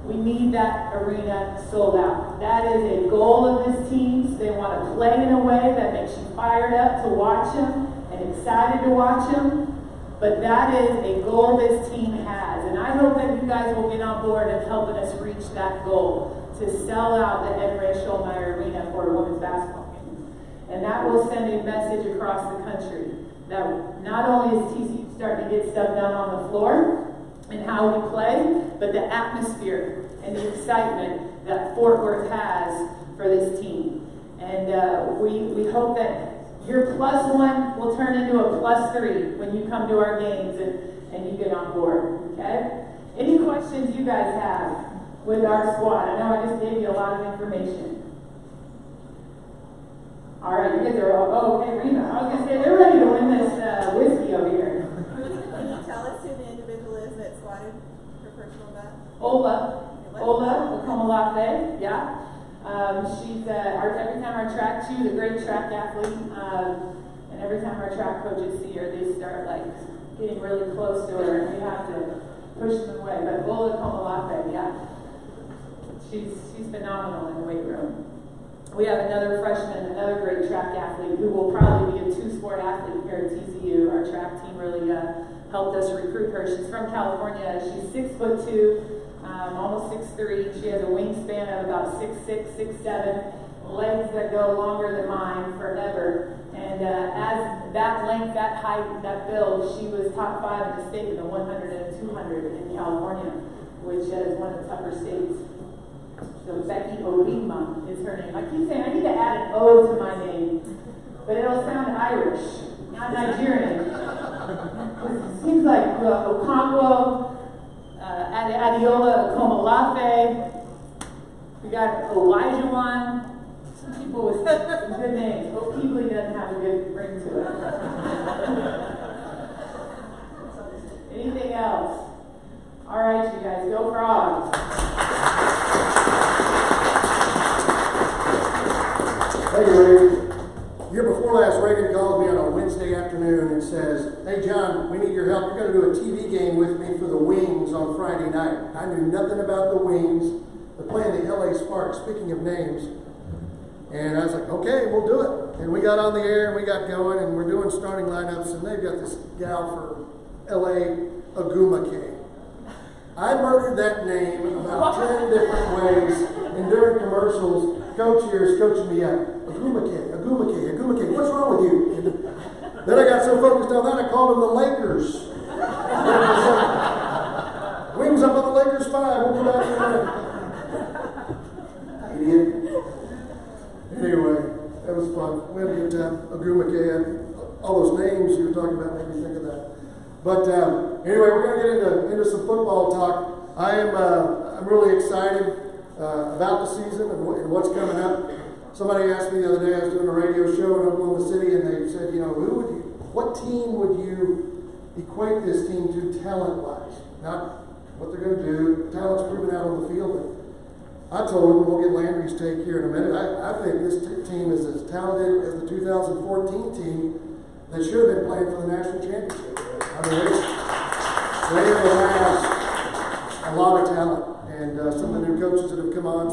We need that arena sold out. That is a goal of this team. They want to play in a way that makes you fired up to watch them and excited to watch them. But that is a goal this team has. And I hope that you guys will get on board and helping us reach that goal to sell out the Ed Ray Schulmeyer Arena for a women's basketball game. And that will send a message across the country that not only is TCU starting to get stuff done on the floor and how we play, but the atmosphere and the excitement that Fort Worth has for this team. And we hope that your +1 will turn into a +3 when you come to our games and you get on board, okay? Any questions you guys have with our squad? I know I just gave you a lot of information. All right, you guys are all, okay, Rena. I was going to say, they're ready to win this whiskey over here. Can you tell us who the individual is that swatted her personal bet? Ola Okomolafe, yeah. She's every time our track, she was a great track athlete, and every time our track coaches see her, they start like getting really close to her, and we have to push them away. But Ola Okomolafe, yeah, she's phenomenal in the weight room. We have another freshman, another great track athlete who will probably be a 2-sport athlete here at TCU. Our track team really helped us recruit her. She's from California. She's 6'2", almost 6'3". She has a wingspan of about 6'6", 6'7", legs that go longer than mine forever. And as that length, that height, that build, she was top 5 in the state in the 100 and 200 in California, which is one of the tougher states. So Becky Obima is her name. I keep saying I need to add an O to my name, but it'll sound Irish, not Nigerian. It seems like Okonkwo, Adiola Komolafe. We got Elijah. Some people with good names. Okeebly doesn't have a good ring to it. Anything else? All right, you guys, go Frogs. Thank you, Reagan. Year before last, Reagan called me on a Wednesday afternoon and says, "Hey, John, we need your help. You're going to do a TV game with me for the Wings on Friday night." I knew nothing about the Wings. They're playing the LA Sparks, speaking of names. And I was like, okay, we'll do it. And we got on the air and we got going and we're doing starting lineups, and they've got this gal for LA, Agumake. I murdered that name about 10 different ways, and during commercials, Coach here is coaching me up. Agumake, what's wrong with you? And then I got so focused on that, I called them the Lakers. Wings up on the Lakers 5, we'll go back in a minute. Idiot. Anyway, that was fun. We had a good time. Agumake, all those names you were talking about made me think of that. But anyway, we're going to get into some football talk. I'm really excited about the season and what's coming up. Somebody asked me the other day, I was doing a radio show in Oklahoma City, and they said, what team would you equate this team to talent-wise? Not what they're going to do. Talent's proven out on the field. I told them, we'll get Landry's take here in a minute, I think this team is as talented as the 2014 team that should have been playing for the national championship. I mean, they have a lot of talent, and some of the new coaches that have come on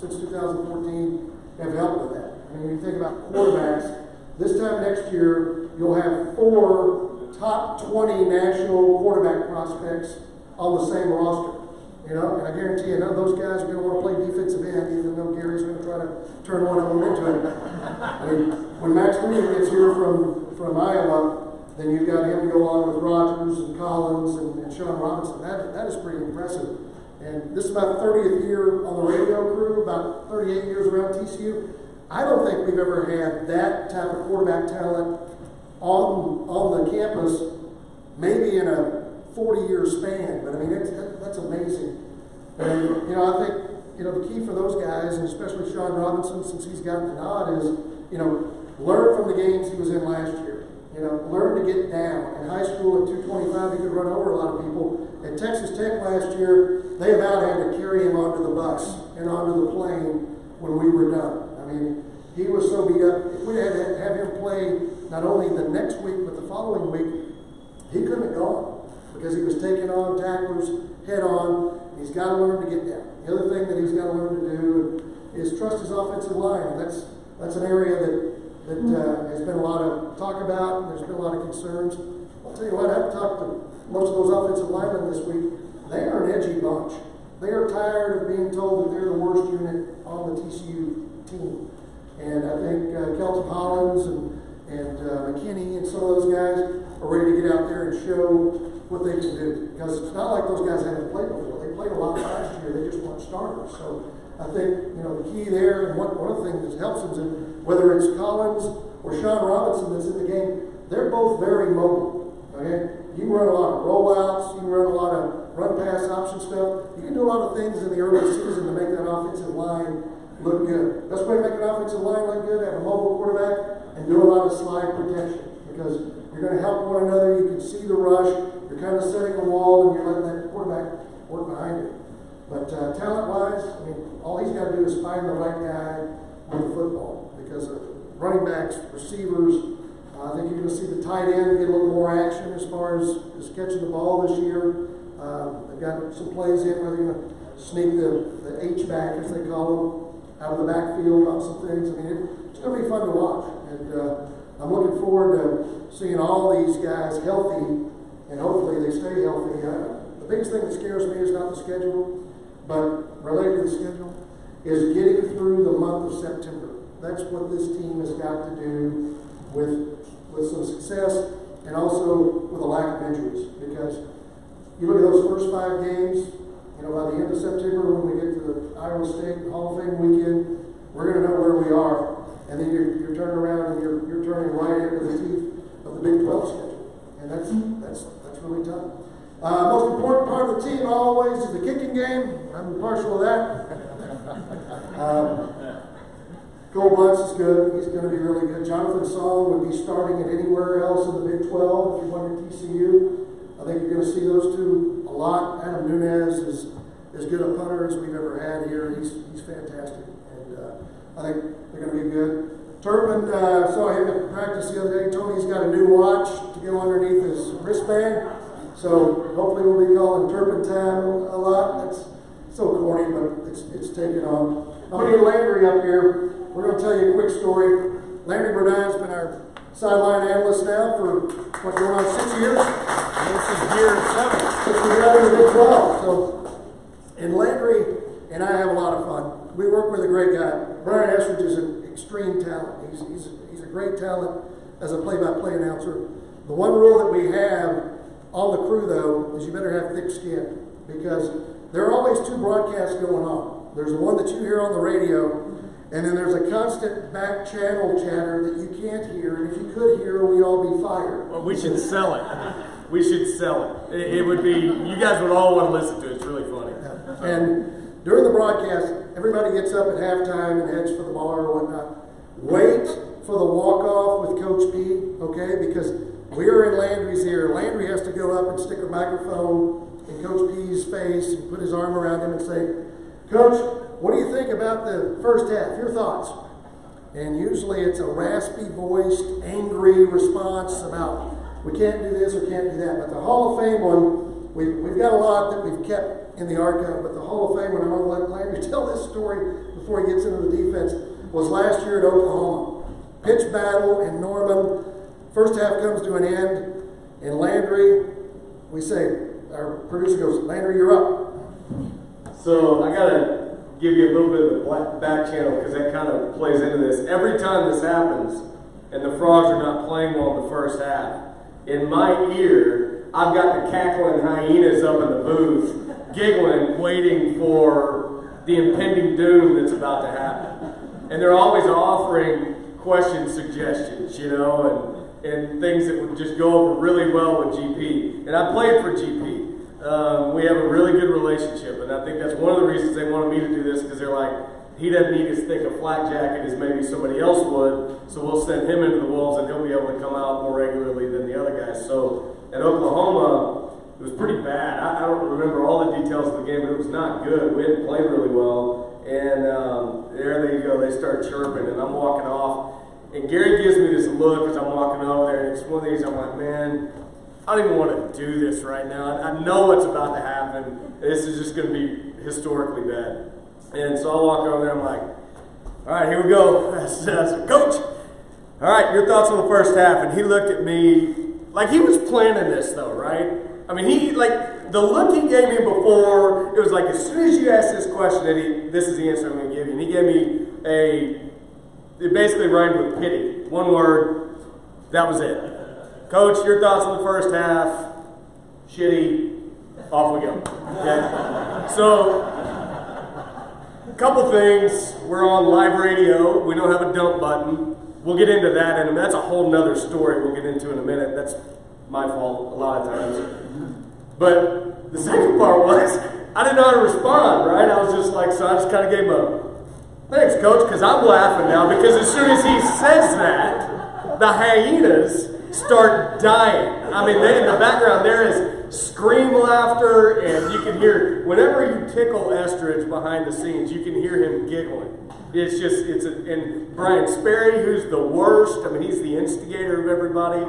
since 2014 have helped with that. I mean, when you think about quarterbacks, this time next year, you'll have 4 top 20 national quarterback prospects on the same roster. And I guarantee you, none of those guys are going to want to play defensive end, even though Gary's going to try to turn one of them into it. I mean, when Max Green gets here from Iowa, then you've got him to go along with Rogers and Collins and Sean Robinson. That is pretty impressive. And this is my 30th year on the radio crew, about 38 years around TCU. I don't think we've ever had that type of quarterback talent on the campus, maybe in a 40-year span. But I mean, that's amazing. And I think the key for those guys, and especially Sean Robinson, since he's gotten the nod, is learn from the games he was in last year. Learn to get down. In high school at 225, he could run over a lot of people. At Texas Tech last year, they about had to carry him onto the bus and onto the plane when we were done. I mean, he was so beat up. If we had to have him play not only the next week but the following week, he couldn't have gone because he was taking on tacklers head on. He's got to learn to get down. The other thing that he's got to learn to do is trust his offensive line. That's an area that has been a lot of talk about. There's been a lot of concerns. I'll tell you what, I've talked to most of those offensive linemen this week. They are an edgy bunch. They are tired of being told that they're the worst unit on the TCU team. And I think Kelton Hollins and McKinney and some of those guys are ready to get out there and show what they can do. Because it's not like those guys haven't played before. They played a lot last year. They just weren't starters. So I think the key there, and one of the things that helps them is whether it's Collins or Sean Robinson that's in the game, they're both very mobile. Okay? You can run a lot of rollouts. You can run a lot of run-pass option stuff. You can do a lot of things in the early season to make that offensive line look good. Best way to make an offensive line look good, have a mobile quarterback, and do a lot of slide protection. Because you're going to help one another. You can see the rush. You're kind of setting the wall, and you're letting that quarterback work behind it. But talent-wise, I mean, all he's got to do is find the right guy with the football. Because running backs, receivers, I think you're going to see the tight end get a little more action as far as catching the ball this year. They've got some plays in where they're going to sneak the H-back, as they call them, out of the backfield on some things. I mean, it's going to be fun to watch. And I'm looking forward to seeing all these guys healthy, and hopefully they stay healthy. The biggest thing that scares me is not the schedule, but related to the schedule is getting through the month of September. That's what this team has got to do with some success and also with a lack of injuries. Because you look at those first 5 games, you know, by the end of September when we get to the Iowa State Hall of Fame weekend, we're going to know where we are. And then you're turning around and you're turning right into the teeth of the Big 12 schedule. And that's really tough. Most important part of the team always is the kicking game. I'm partial to that. Cole Butts is good. He's going to be really good. Jonathan Song would be starting at anywhere else in the Big 12 if you went to TCU. I think you're going to see those two a lot. Adam Nunez is as good a punter as we've ever had here. He's fantastic. And I think they're going to be good. Turpin, saw him at practice the other day. Told me he's got a new watch to go underneath his wristband. So hopefully we'll be calling Turpin time a lot. That's so corny, but it's taken on. I'm going to get Landry up here. We're going to tell you a quick story. Landry Burdin's been our sideline analyst now for, what, going on 6 years? This is year 7. Since we got into the Big 12. So, and Landry and I have a lot of fun. We work with a great guy. Brian Estridge is an extreme talent. He's a great talent as a play-by-play announcer. The one rule that we have on the crew, though, is you better have thick skin, because there are always 2 broadcasts going on. There's the one that you hear on the radio, and then there's a constant back channel chatter that you can't hear, and if you could hear, we'd all be fired. Well, we should sell it. We should sell it. It would be, you guys would all want to listen to it. It's really funny. And during the broadcast, everybody gets up at halftime and heads for the bar or whatnot. Wait for the walk-off with Coach P, okay? Because we are in Landry's ear. Landry has to go up and stick a microphone in Coach P's face and put his arm around him and say, Coach, what do you think about the first half? Your thoughts? And usually it's a raspy voiced, angry response about, we can't do this or can't do that. But the Hall of Fame one, we've got a lot that we've kept in the archive, but the Hall of Fame one, I'm going to let Landry tell this story before he gets into the defense, was last year at Oklahoma. Pitch battle in Norman. First half comes to an end, and Landry, we say, our producer goes, Landry, you're up. So I got to give you a little bit of the back channel because that kind of plays into this. Every time this happens and the Frogs are not playing well in the first half, in my ear, I've got the cackling hyenas up in the booth, giggling, waiting for the impending doom that's about to happen. And they're always offering question suggestions, you know, and things that would just go over really well with GP. And I played for GP. We have a really good relationship, and I think that's one of the reasons they wanted me to do this, because they're like, he doesn't need as thick a flak jacket as maybe somebody else would, so we'll send him into the Wolves and he'll be able to come out more regularly than the other guys. So at Oklahoma, it was pretty bad. I don't remember all the details of the game, but it was not good. We hadn't played really well, and there they go. They start chirping, and I'm walking off, and Gary gives me this look as I'm walking over there, and it's one of these, I'm like, man, I don't even want to do this right now. I know what's about to happen. This is just going to be historically bad. And so I walk over there, I'm like, all right, here we go. I said, Coach, all right, your thoughts on the first half. And he looked at me like he was planning this, though, right? I mean, he, like, the look he gave me before, it was like, as soon as you ask this question, and this is the answer I'm going to give you. And he gave me it basically rhymed with pity. One word, that was it. Coach, your thoughts on the first half? Shitty. Off we go. Okay? So, a couple things. We're on live radio. We don't have a dump button. We'll get into that in a minute. That's a whole nother story we'll get into in a minute. That's my fault a lot of times. But the second part was, I didn't know how to respond, right? I was just like, so I just kind of gave him a, thanks, Coach, because I'm laughing now, because as soon as he says that, the hyenas start dying. I mean, in the background there is scream laughter, and you can hear, whenever you tickle Estridge behind the scenes, you can hear him giggling. It's just, and Brian Sperry, who's the worst, I mean, he's the instigator of everybody,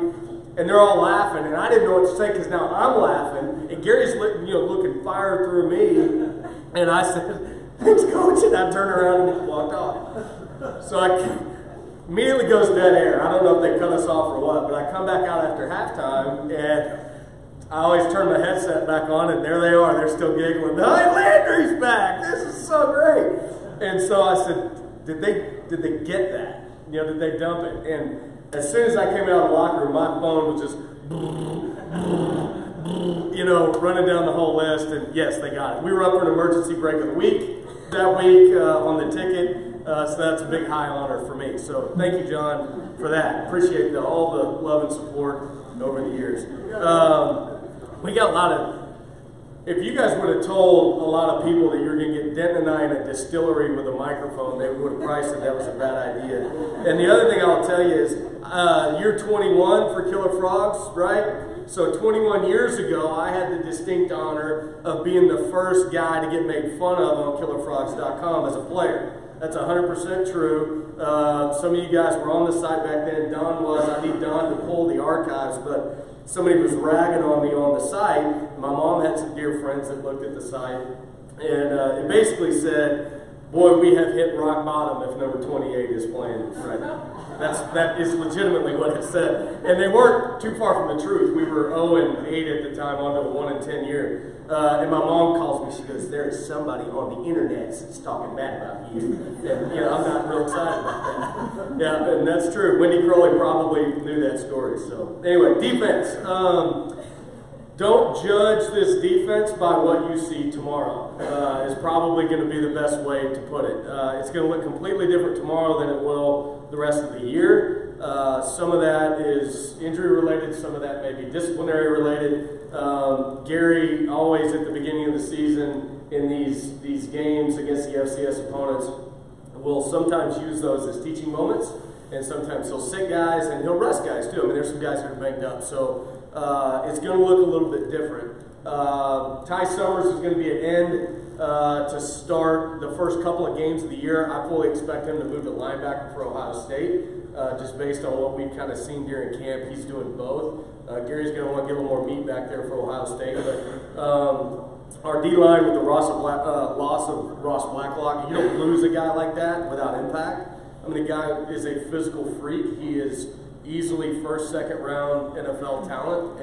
and they're all laughing, and I didn't know what to say because now I'm laughing, and Gary's looking fire through me, and I said, thanks, Coach, and I turned around and walked off. So I immediately goes dead air. I don't know if they cut us off or what, but I come back out after halftime, and I always turn my headset back on, and there they are. They're still giggling. Hey, Landry's back. This is so great. And so I said, did they get that? You know, did they dump it? And as soon as I came out of the locker room, my phone was just, you know, running down the whole list. And yes, they got it. We were up for an emergency break of the week that week on the ticket. So that's a big high honor for me. So thank you, John, for that. Appreciate all the love and support over the years. We got a lot of, if you guys would have told a lot of people that you're going to get Denton and I in a distillery with a microphone, they would have probably said that was a bad idea. And the other thing I'll tell you is, you're 21 for Killer Frogs, right? So 21 years ago, I had the distinct honor of being the first guy to get made fun of on KillerFrogs.com as a player. That's 100% true. Some of you guys were on the site back then. Don was. I need Don to pull the archives, but somebody was ragging on me on the site. My mom had some dear friends that looked at the site, and it basically said, boy, we have hit rock bottom if number 28 is playing right now. That is legitimately what it said. And they weren't too far from the truth. We were 0-8 at the time, onto a 1-10 year. And my mom calls me, she goes, there is somebody on the internet that's talking bad about you. And, you know, I'm not real excited about that. Yeah, and that's true. Wendy Crowley probably knew that story. So anyway, defense. Don't judge this defense by what you see tomorrow. Is probably going to be the best way to put it. It's going to look completely different tomorrow than it will the rest of the year. Some of that is injury related, some of that may be disciplinary related. Gary always at the beginning of the season in these games against the FCS opponents will sometimes use those as teaching moments, and sometimes he'll sit guys and he'll rest guys too. I mean, there's some guys that are banged up, so it's going to look a little bit different. Ty Summers is going to be at end to start the first couple of games of the year. I fully expect him to move to linebacker for Ohio State, just based on what we've kind of seen during camp. He's doing both. Gary's going to want to get a little more meat back there for Ohio State. But our D-line with the loss of Ross Blacklock, you don't lose a guy like that without impact. I mean, the guy is a physical freak. He is easily first, second round NFL talent,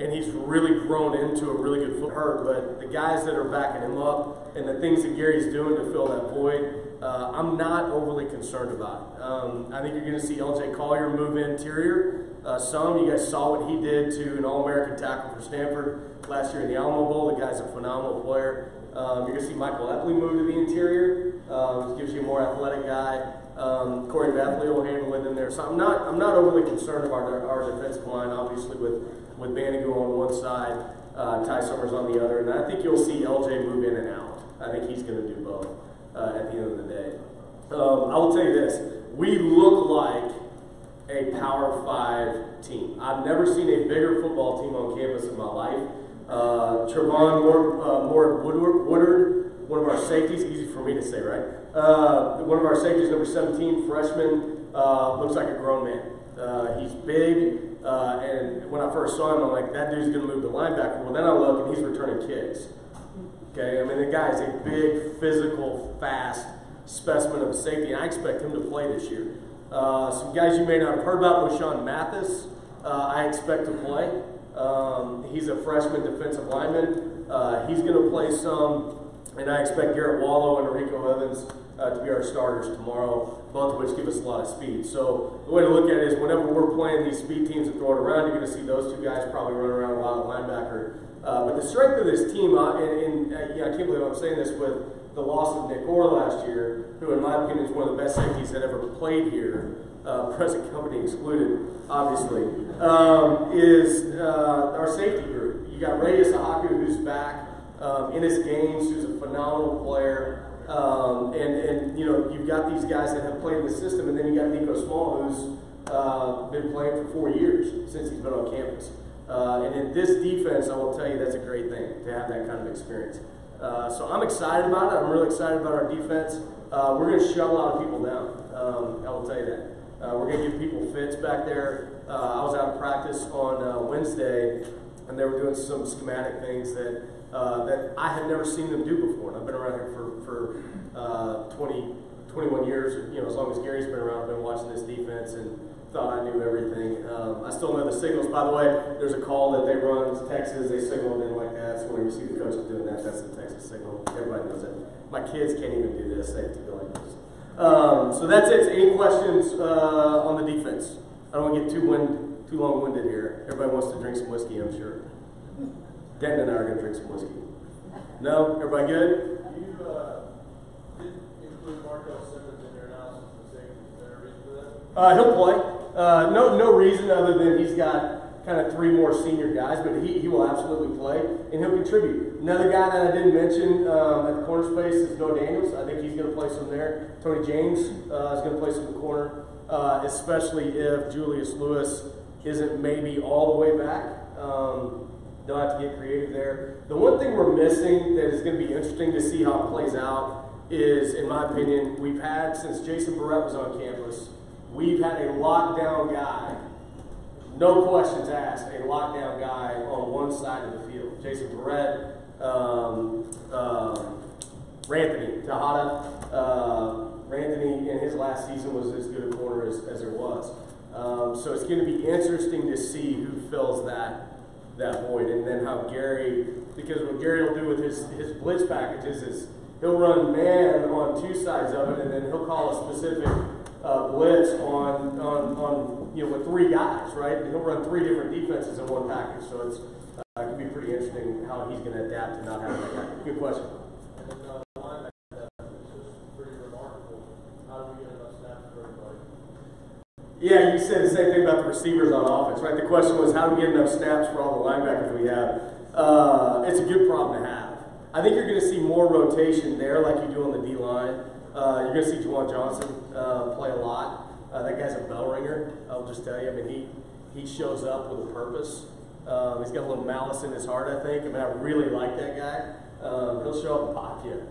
and he's really grown into a really good foot hurt. But the guys that are backing him up and the things that Gary's doing to fill that void, I'm not overly concerned about it. I think you're going to see LJ Collier move interior. You guys saw what he did to an All-American tackle for Stanford last year in the Alamo Bowl. The guy's a phenomenal player. You're going to see Michael Epley move to the interior. Which gives you a more athletic guy. Corey Bethley will handle it in there. So I'm not overly concerned about our defensive line, obviously with Banigou on one side, Ty Summers on the other, and I think you'll see LJ move in and out. I think he's going to do both at the end of the day. I will tell you this: we look like a Power 5 team. I've never seen a bigger football team on campus in my life. Trevon Woodard, one of our safeties, easy for me to say, right? One of our safeties, number 17, freshman, looks like a grown man. He's big, and when I first saw him, I'm like, that dude's going to move to linebacker. Well, then I look, and he's returning kicks. Okay, I mean, the guy is a big, physical, fast specimen of a safety, and I expect him to play this year. Some guys you may not have heard about, O'Shawn Mathis, I expect to play. He's a freshman defensive lineman. He's going to play some. And I expect Garrett Wallow and Rico Evans to be our starters tomorrow, both of which give us a lot of speed. So the way to look at it is whenever we're playing these speed teams and throwing around, you're going to see those two guys probably run around a lot of linebacker. But the strength of this team, and I can't believe I'm saying this with the loss of Nick Orr last year, who in my opinion is one of the best safeties that ever played here, present company excluded, obviously, is our safety group. You got Ray Isahaku, who's back. Ennis Gaines, who's a phenomenal player, and you know, you've got these guys that have played in the system, and then you got Nico Small, who's been playing for 4 years since he's been on campus. And in this defense, I will tell you that's a great thing to have that kind of experience. So I'm excited about it. I'm really excited about our defense. We're going to shut a lot of people down. I will tell you that. We're going to give people fits back there. I was out of practice on Wednesday, and they were doing some schematic things that I had never seen them do before. And I've been around here for 21 years, you know, as long as Gary's been around. I've been watching this defense, and thought I knew everything. I still know the signals. By the way, there's a call that they run to Texas. They signal in like that. So when you see the coaches doing that, that's the Texas signal. Everybody knows it. My kids can't even do this. They have to go like this. So that's it. Any questions on the defense? I don't want to get too long-winded here. Everybody wants to drink some whiskey, I'm sure. Denton and I are going to drink some whiskey. No? Everybody good? You did include Markel Simmons in your analysis of the safety. Is there a reason for that? He'll play. No reason other than he's got kind of 3 more senior guys, but he will absolutely play, and he'll contribute. Another guy that I didn't mention at the corner space is Noah Daniels. I think he's going to play some there. Tony James is going to play some in the corner, especially if Julius Lewis isn't maybe all the way back. They'll have to get creative there. The one thing we're missing that is going to be interesting to see how it plays out is, in my opinion, we've had, since Jason Barrett was on campus, we've had a lockdown guy, no questions asked, a lockdown guy on one side of the field. Jason Barrett, Ranthony Tejada. Ranthony in his last season was as good a corner as there was. So it's going to be interesting to see who fills that void, and then how Gary, because what Gary will do with his blitz packages is he'll run man on 2 sides of it, and then he'll call a specific blitz on with 3 guys, right? And he'll run 3 different defenses in one package. So it's going to be pretty interesting how he's going to adapt to not having that guy. Good question. And then the linebacker depth is just pretty remarkable. How do we get enough snaps for everybody? Yeah, you said the same thing about the receivers on offense, right? The question was, how do we get enough snaps for all the linebackers we have? It's a good problem to have. I think you're going to see more rotation there like you do on the D-line. You're going to see Juwan Johnson play a lot. That guy's a bell ringer, I'll just tell you. I mean, he shows up with a purpose. He's got a little malice in his heart, I think. I mean, I really like that guy. He'll show up and pop you.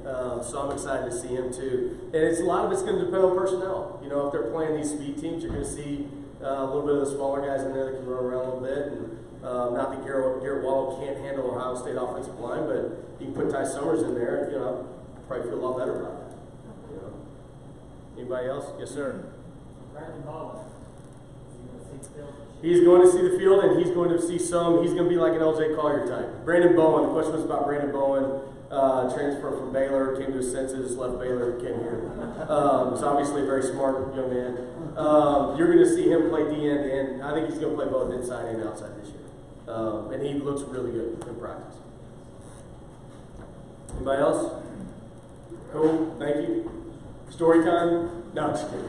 So I'm excited to see him too. And a lot of it's going to depend on personnel. You know, if they're playing these speed teams, you're going to see a little bit of the smaller guys in there that can run around a little bit. And not that Garrett Wallow can't handle Ohio State offensive line, but you can put Ty Summers in there, you know, probably feel a lot better about that. You know. Anybody else? Yes, sir. Brandon Baldwin. He's going to see the field, and he's going to see some. He's going to be like an LJ Collier type. Brandon Bowen. The question was about Brandon Bowen. Transfer from Baylor, came to his senses, left Baylor, came here. He's obviously a very smart young man. You're going to see him play D-end, and I think he's going to play both inside and outside this year. And he looks really good in practice. Anybody else? Cool. Thank you. Story time? No, I'm just kidding.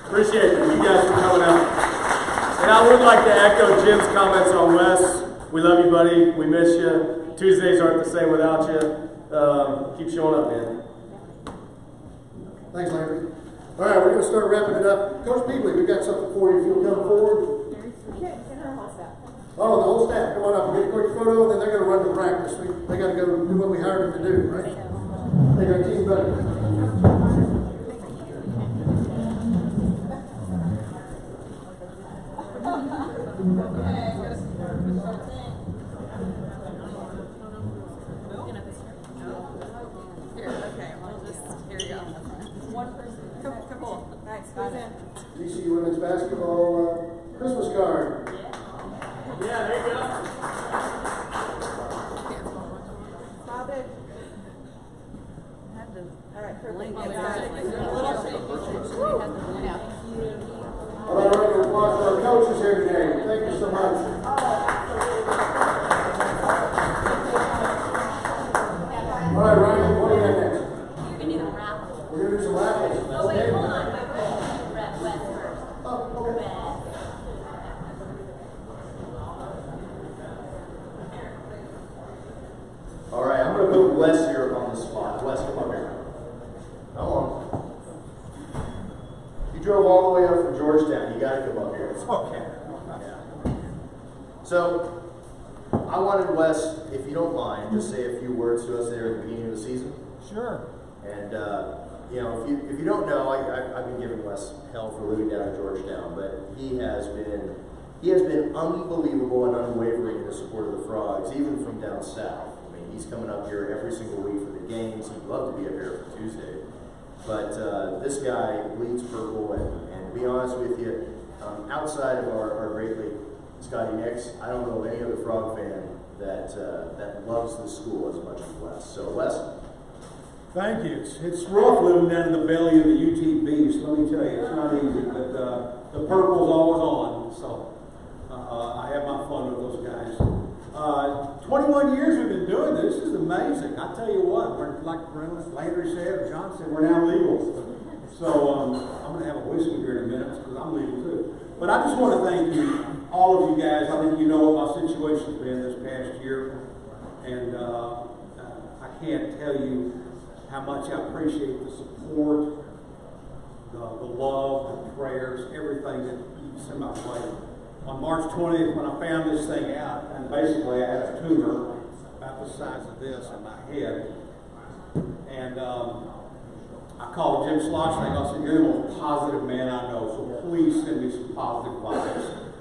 Appreciate it. You guys for coming out. And I would like to echo Jim's comments on Wes. We love you, buddy. We miss you. Tuesdays aren't the same without you. Keep showing up, man. Thanks, Larry. All right, we're going to start wrapping it up. Coach Beagley, we've got something for you if you'll come forward. Oh, the whole staff. Come on up and get a quick photo, and then they're going to run the practice. They got to go do what we hired them to do, right? They got team buddy. TCU women's basketball Christmas card. Yeah, there you go. Bob it. All right, perfect. All right, round of applause for our coaches here today. Thank you so much. All right, Ryan, what do you have next? You're going to do the raffle. We're going to do some raffles. Oh, wait, hold on. Wes first. Oh, okay. All right, I'm going to put Wes here on the spot. Wes, come up here. Come on. You drove all the way up from Georgetown. You got to come up here. It's okay. Yeah. So, I wanted Wes, if you don't mind, just say a few words to us there at the beginning of the season. Sure. And you know, if you don't know, I've been giving Wes hell for living down in Georgetown, but he has been unbelievable and unwavering in the support of the Frogs, even from down south. I mean, he's coming up here every single week for the games. He'd love to be up here for Tuesday, but this guy bleeds purple, and to be honest with you, outside of our great league, Scotty Nix, I don't know any other Frog fan that loves the school as much as Wes. So Wes? Thank you. It's rough living down in the belly of the UT beast. Let me tell you, it's not easy. But the purple's always on, so I have my fun with those guys. 21 years we've been doing this. This is amazing. I tell you what, we're like Landry said, or John said, we're now legal. So I'm going to have a whiskey here in a minute because I'm legal too. But I just want to thank you, all of you guys. I think you know what my situation's been this past year, and I can't tell you how much I appreciate the support, the love, the prayers, everything that you send my way. On March 20th, when I found this thing out, and basically I had a tumor about the size of this in my head, and I called Jim Schlossnagle. I said, "You're the most positive man I know, so please send me some positive vibes."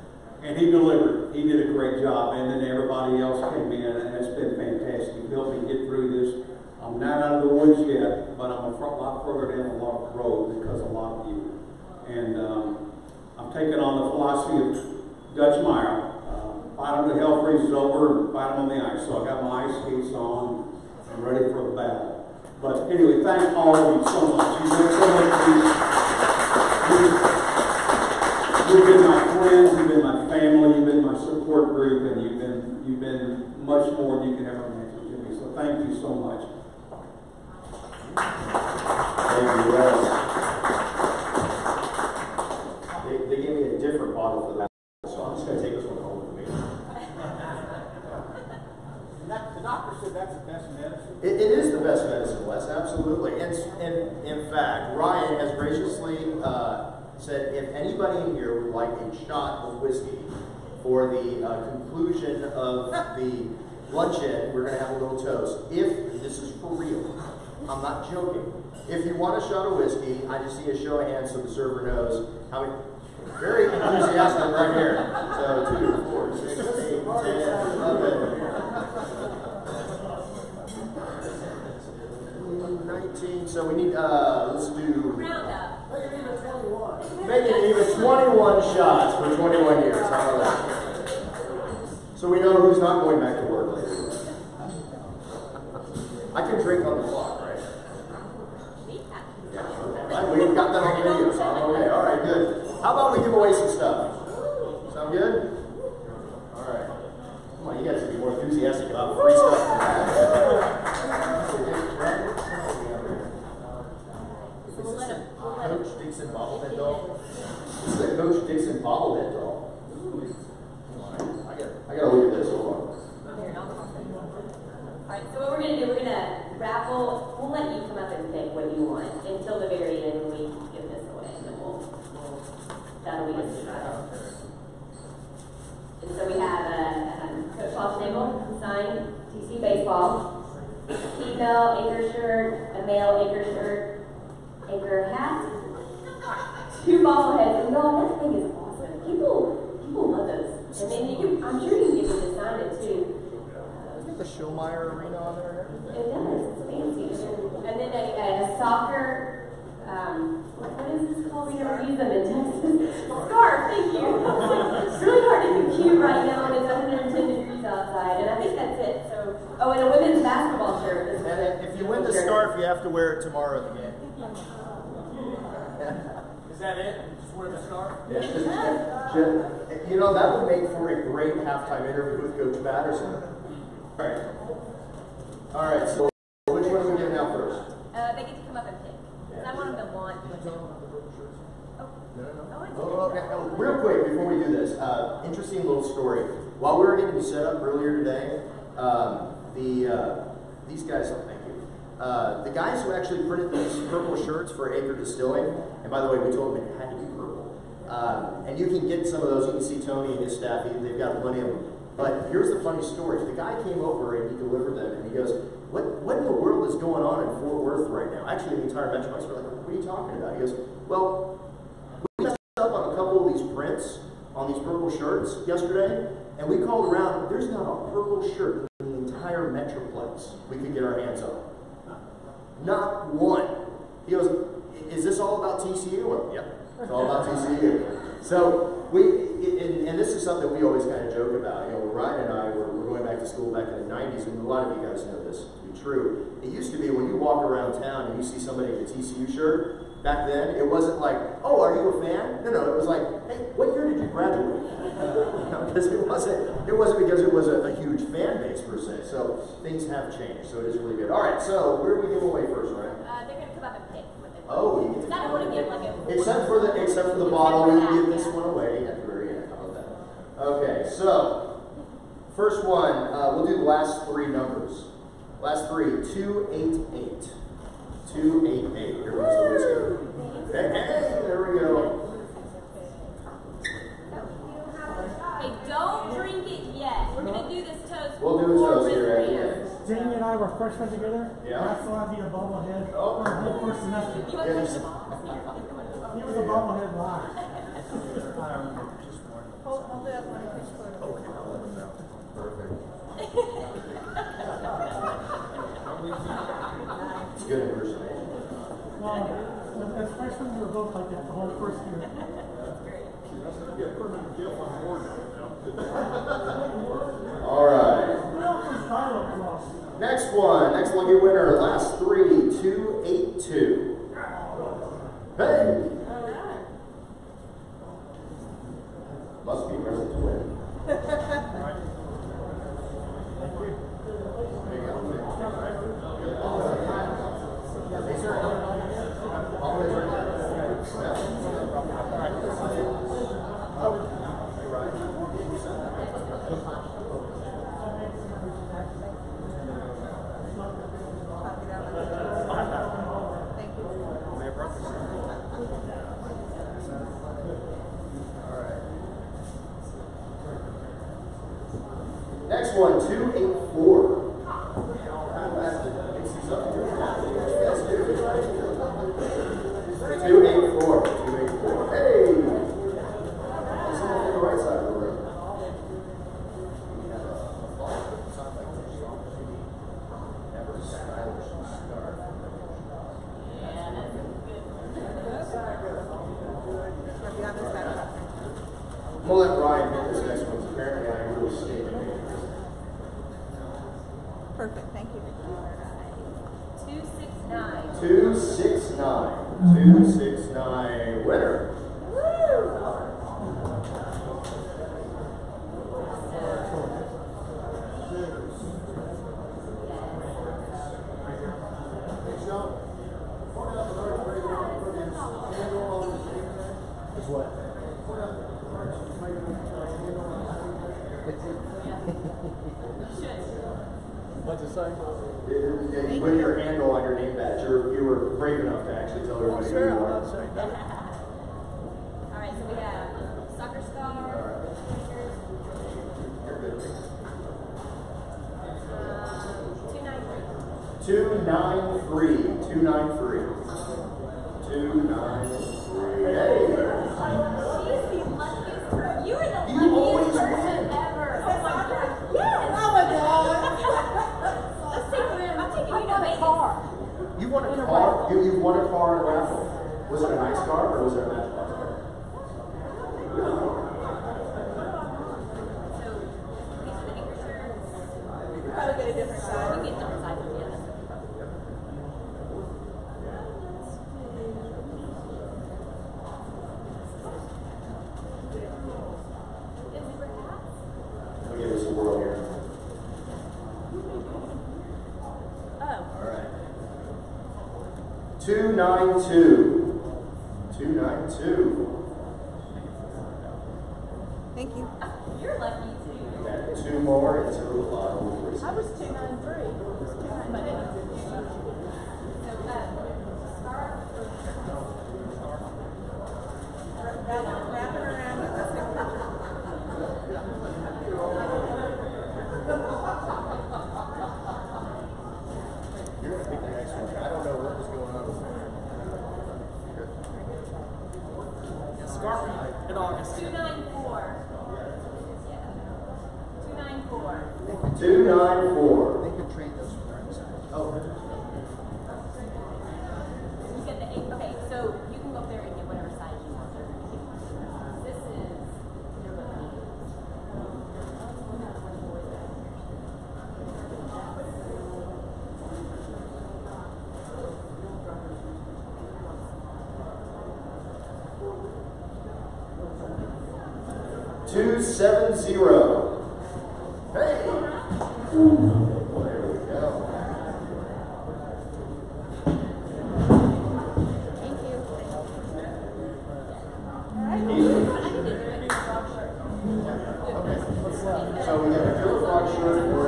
And he delivered. He did a great job, and then everybody else came in, and it's been fantastic. He helped me get through this. I'm not out of the woods yet, but I'm a lot further down the road because of a lot of you. And I'm taking on the philosophy of Dutch Meyer. Fight them till hell freezes over and fight them on the ice. So I got my ice skates on. I'm ready for the battle. But anyway, thank all of you so much. You've been so much You've been my friends, you've been my family, you've been my support group, and you've been much more than you can ever imagine to me. So thank you so much. Thank you, Wes. They gave me a different bottle for that, so I'm just going to take this one home with me. The doctor said that's the best medicine. It is the best medicine, Wes, absolutely. And in fact, Ryan has graciously said if anybody in here would like a shot of whiskey for the conclusion of the luncheon, we're going to have a little toast. If this is for real, I'm not joking. If you want a shot of whiskey, I just see a show of hands so the server knows how many. Very enthusiastic right here. So 2, 4, 6, 8, 10, 11. 19, so we need, let's do... Round up. Make it even 21 shots for 21 years. How about that? So we know who's not going back to work later. I can drink on the clock, right? Yeah. We've got that on video, so I'm okay. All right, good. How about we give away some stuff? Sound good? All right. Come on, you guys should be more enthusiastic about free stuff than that. Coach Dixon bobblehead doll. This is a Coach Dixon bobblehead doll. I gotta look at this. Hold on. Alright, so what we're going to do, we're going to raffle. We'll let you come up and pick what you want until the very end when we give this away. And then that'll be a surprise. And so we have Coach Schlossnagle signed TC baseball, female anchor shirt, a male anchor shirt, anchor hat, 2 bobbleheads. And y'all, that thing is awesome. People love those. And then you can, I'm sure you can get them to sign it too. The Schillmeyer Arena on there and everything. It does. It's fancy. And then a soccer, what is this called? We never use them in Texas. Scarf. Thank you. It's really hard to compute right now when it's 110 degrees outside. And I think that's it. So, oh, and a women's basketball shirt. And if you win the scarf, you have to wear it tomorrow at the game. Is that it? Just wear the scarf? Yeah. You know, that would make for a great halftime interview with Coach Patterson. All right, so which one are we giving out first? They get to come up and pick. Because I want them to want to. Okay. Real quick, before we do this, interesting little story. While we were getting you set up earlier today, these guys, thank you. The guys who actually printed these purple shirts for Acre Distilling, and by the way, we told them it had to be purple. And you can get some of those. You can see Tony and his staff, they've got plenty of them. But here's the funny story. The guy came over and he delivered them, and he goes, what in the world is going on in Fort Worth right now? Actually, the entire Metroplex. We're like, what are you talking about? He goes, well, we messed up on a couple of these prints on these purple shirts yesterday, and we called around. There's not a purple shirt in the entire Metroplex we could get our hands on. Not one. He goes, is this all about TCU? Well, yep, it's all about TCU. So and this is something we always kind of joke about. You know, Ryan and I were going back to school back in the 90s, and a lot of you guys know this to be true. It used to be when you walk around town and you see somebody in a TCU shirt, back then, it wasn't like, oh, are you a fan? No, it was like, hey, what year did you graduate? Because it wasn't because it was a huge fan base per se. So things have changed, so it is really good. All right, so where do we give away first, Ryan? They're going to come up and pick what they want. Oh, you get to I don't want to give like a... Except for the bottle, we can give this one away at the very end. How about that? Okay, so first one, we'll do the last three numbers. Last three, 288. 288. Here comes the whiskey. Hey, there we go. Hey, don't drink it yet. We're going to do this toast. We'll do a toast here at the end. Jamie and I were freshmen together. Yeah. I still have you a bobblehead Oh. for a whole first semester. You want to Yes. He was a bobblehead live. Hold the other one if it's close. Okay, I'll let them know. Perfect. It's good impersonation. Well, as freshmen, we were both like that the whole first year. All right. Next one, next lucky winner. Last three, 282. Hey. Must be ready to win. Next one, 284. 284. 284. Hey! Someone on the right side of the room. I'm gonna let Ryan hit this next one. Apparently, I really stayed in here. Perfect, thank you. 269. 269. 269. Winner. Is what? What's it say? You put your handle on your name badge. You were brave enough to actually tell everybody who you are. All right, so we have soccer star. You're good. 293. 293. 293. 293. Hey! She's the luckiest person. You are the You always luckiest person win. ever. Oh my God. Yes! Oh my God! Let's take one. I'm taking you to Vegas. You won a car? You won a car in a raffle. Was it a nice car or was it a matchbox car? So, these are the anchor shirts. You probably get a different size. You get different sizes, yeah. Let me give us a whirl here. Oh. All right. 292. 292. Thank you. You're lucky too. Okay, two more into the bottle of whiskey. I was 293. Wrap it around and let's take a picture. You're going to pick the next one. I don't know what was going on with that. Scarf in August. 294. Yeah. 294. 294. They could trade those for their own size. Oh. You get the 8. Okay, so you can go up there and get whatever size you want. This is 270. Hey! There we go. Thank you. So we have a Killer Frog shirt or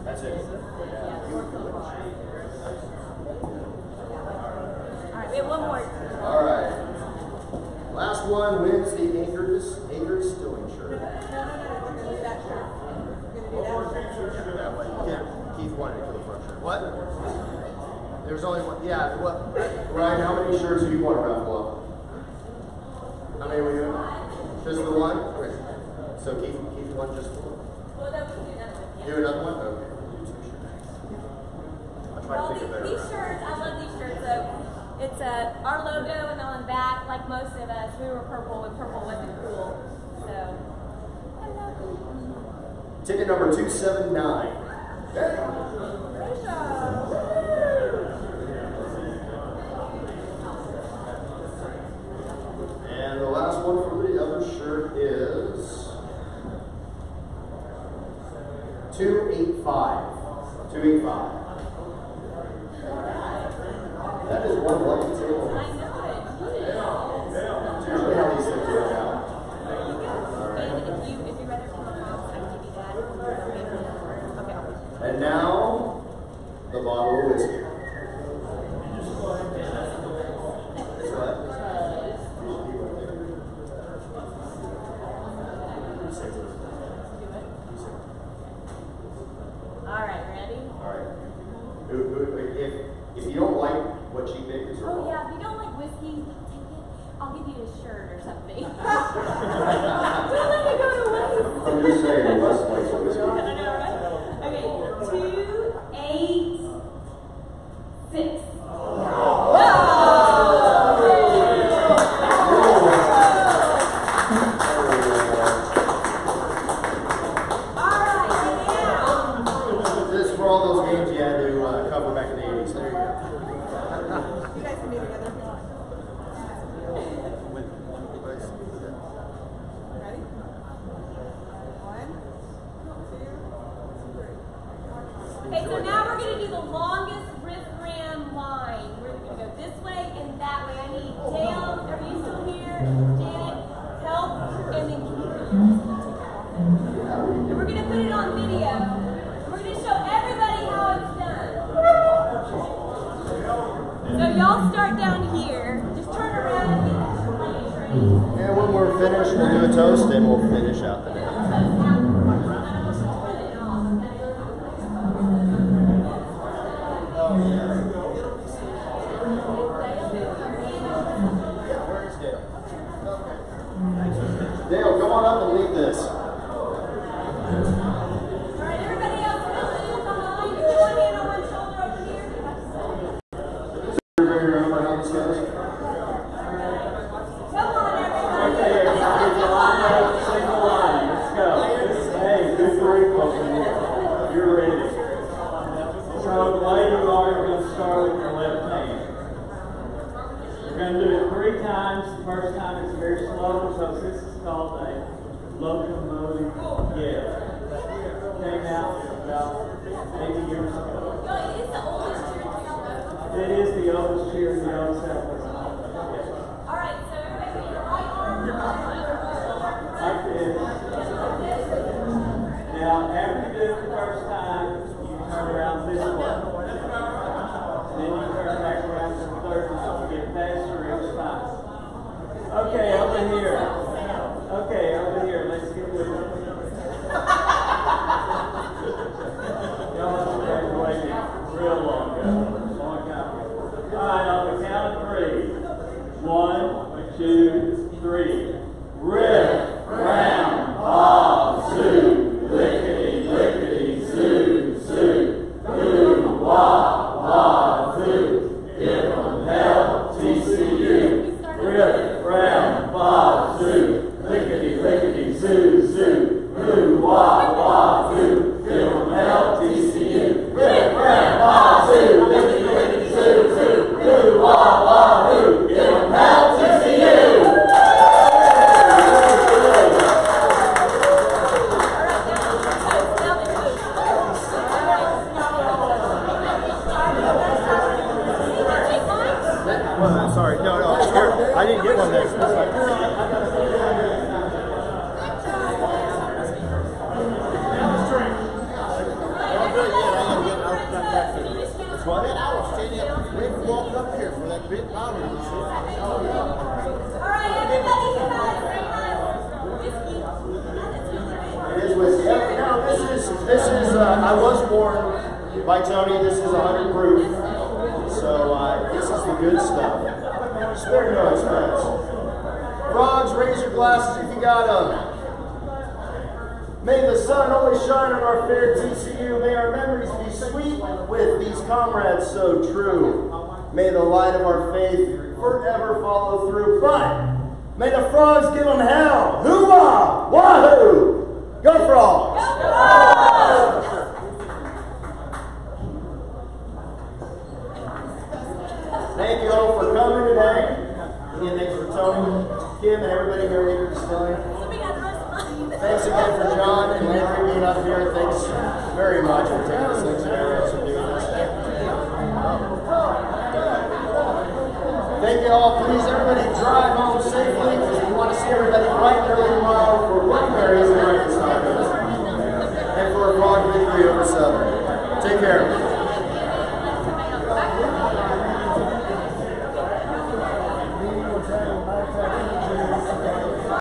that's it. Alright, we have one more. All right. Last one wins the Anchored Stilling shirt. No, we're gonna do that shirt. We're gonna do that shirt. That way. Yeah, Keith wanted a Killer Frog shirt. What? There's only one. Yeah, what? Ryan, how many shirts do you want to raffle up? How many were you? Just the one? Great. So Keith won just the one? Well, no, we can do another one. Do another one? Okay. I'll try to think of better. These shirts, I love these shirts. So it's our logo and on the back, like most of us, we were purple and purple wasn't cool. So, I love them. Ticket number 279. And the last one for the other shirt is 285. 285. That is one lucky table. I know it. It's usually how these things work out. And if you'd rather come across, I can give you that. Okay. And now, the bottle of whiskey. All right, ready? All right. If you don't like what she thinks, Oh yeah, if you don't like whiskey, take it. I'll give you a shirt or something. Don't let it go to waste. I'm just saying, Wes likes whiskey. I know, right? Okay, 286. This is for all those games you had to cover back in the 80s. There you go. You guys can be together if you want. Ready? 1, 2, 3. Okay, so now we're going to do the longest riff ram line. We're going to go this way and that way. I need Dale, are you still here? Janet, help, and then Keith. And we're going to put it on video. We're going to show everybody how it's done. So y'all start down here. Just turn around and get the train. And when we're finished, we'll do a toast and we'll finish out the day. Where's Dale? Dale, come on up and lead this. Alright, everybody else, listen on the line. Put one hand on one shoulder over here. Everybody remember how this goes? Come on, everybody. Okay, line up, single line. Let's go. Hey, good three folks in here. You're ready. So the way you are, you're going to start with your left hand. You're going to do it 3 times. The first time it's very slow because this is called a locomotive yell. Came out about 80 years ago. It is the oldest cheer in the old Southwest. Alright, so everybody put your right arm on Like this. Now, after you do it the first time, you turn around this way. Then you turn back around to the third time. You get faster each time. Okay, over here. Okay, over here. Let's get with it. Y'all must have graduated real long ago. Long time ago. Alright, on the count of 3. 1, 2, 3. Riff, round, bob, zoo, lickety, lickety, zoo, zoo, boo, wah, wah, zoo. Give 'em hell, TCU. Riff, round, bob, zoo, lickety, lickety, zoo, zoo. This is, I was born by Tony. This is 100 proof. So this is the good stuff. Spare no expense. Frogs, raise your glasses if you got them. May the sun always shine on our fair TCU. May our memories be sweet with these comrades so true. May the light of our faith forever follow through. But may the frogs give them hell. Hoorah! Wahoo! Go Frogs! Go Frogs! Thank you all for coming today. Again, thanks for Tony, Kim, and everybody here at Anchor Distilling. Thanks again for John and Landry being up here. Thanks very much for taking us into areas and doing this. Thank you all. Please, everybody, drive home safely because we want to see everybody bright and early tomorrow for Blueberries and breakfast tacos and for a frog victory over Southern. Take care.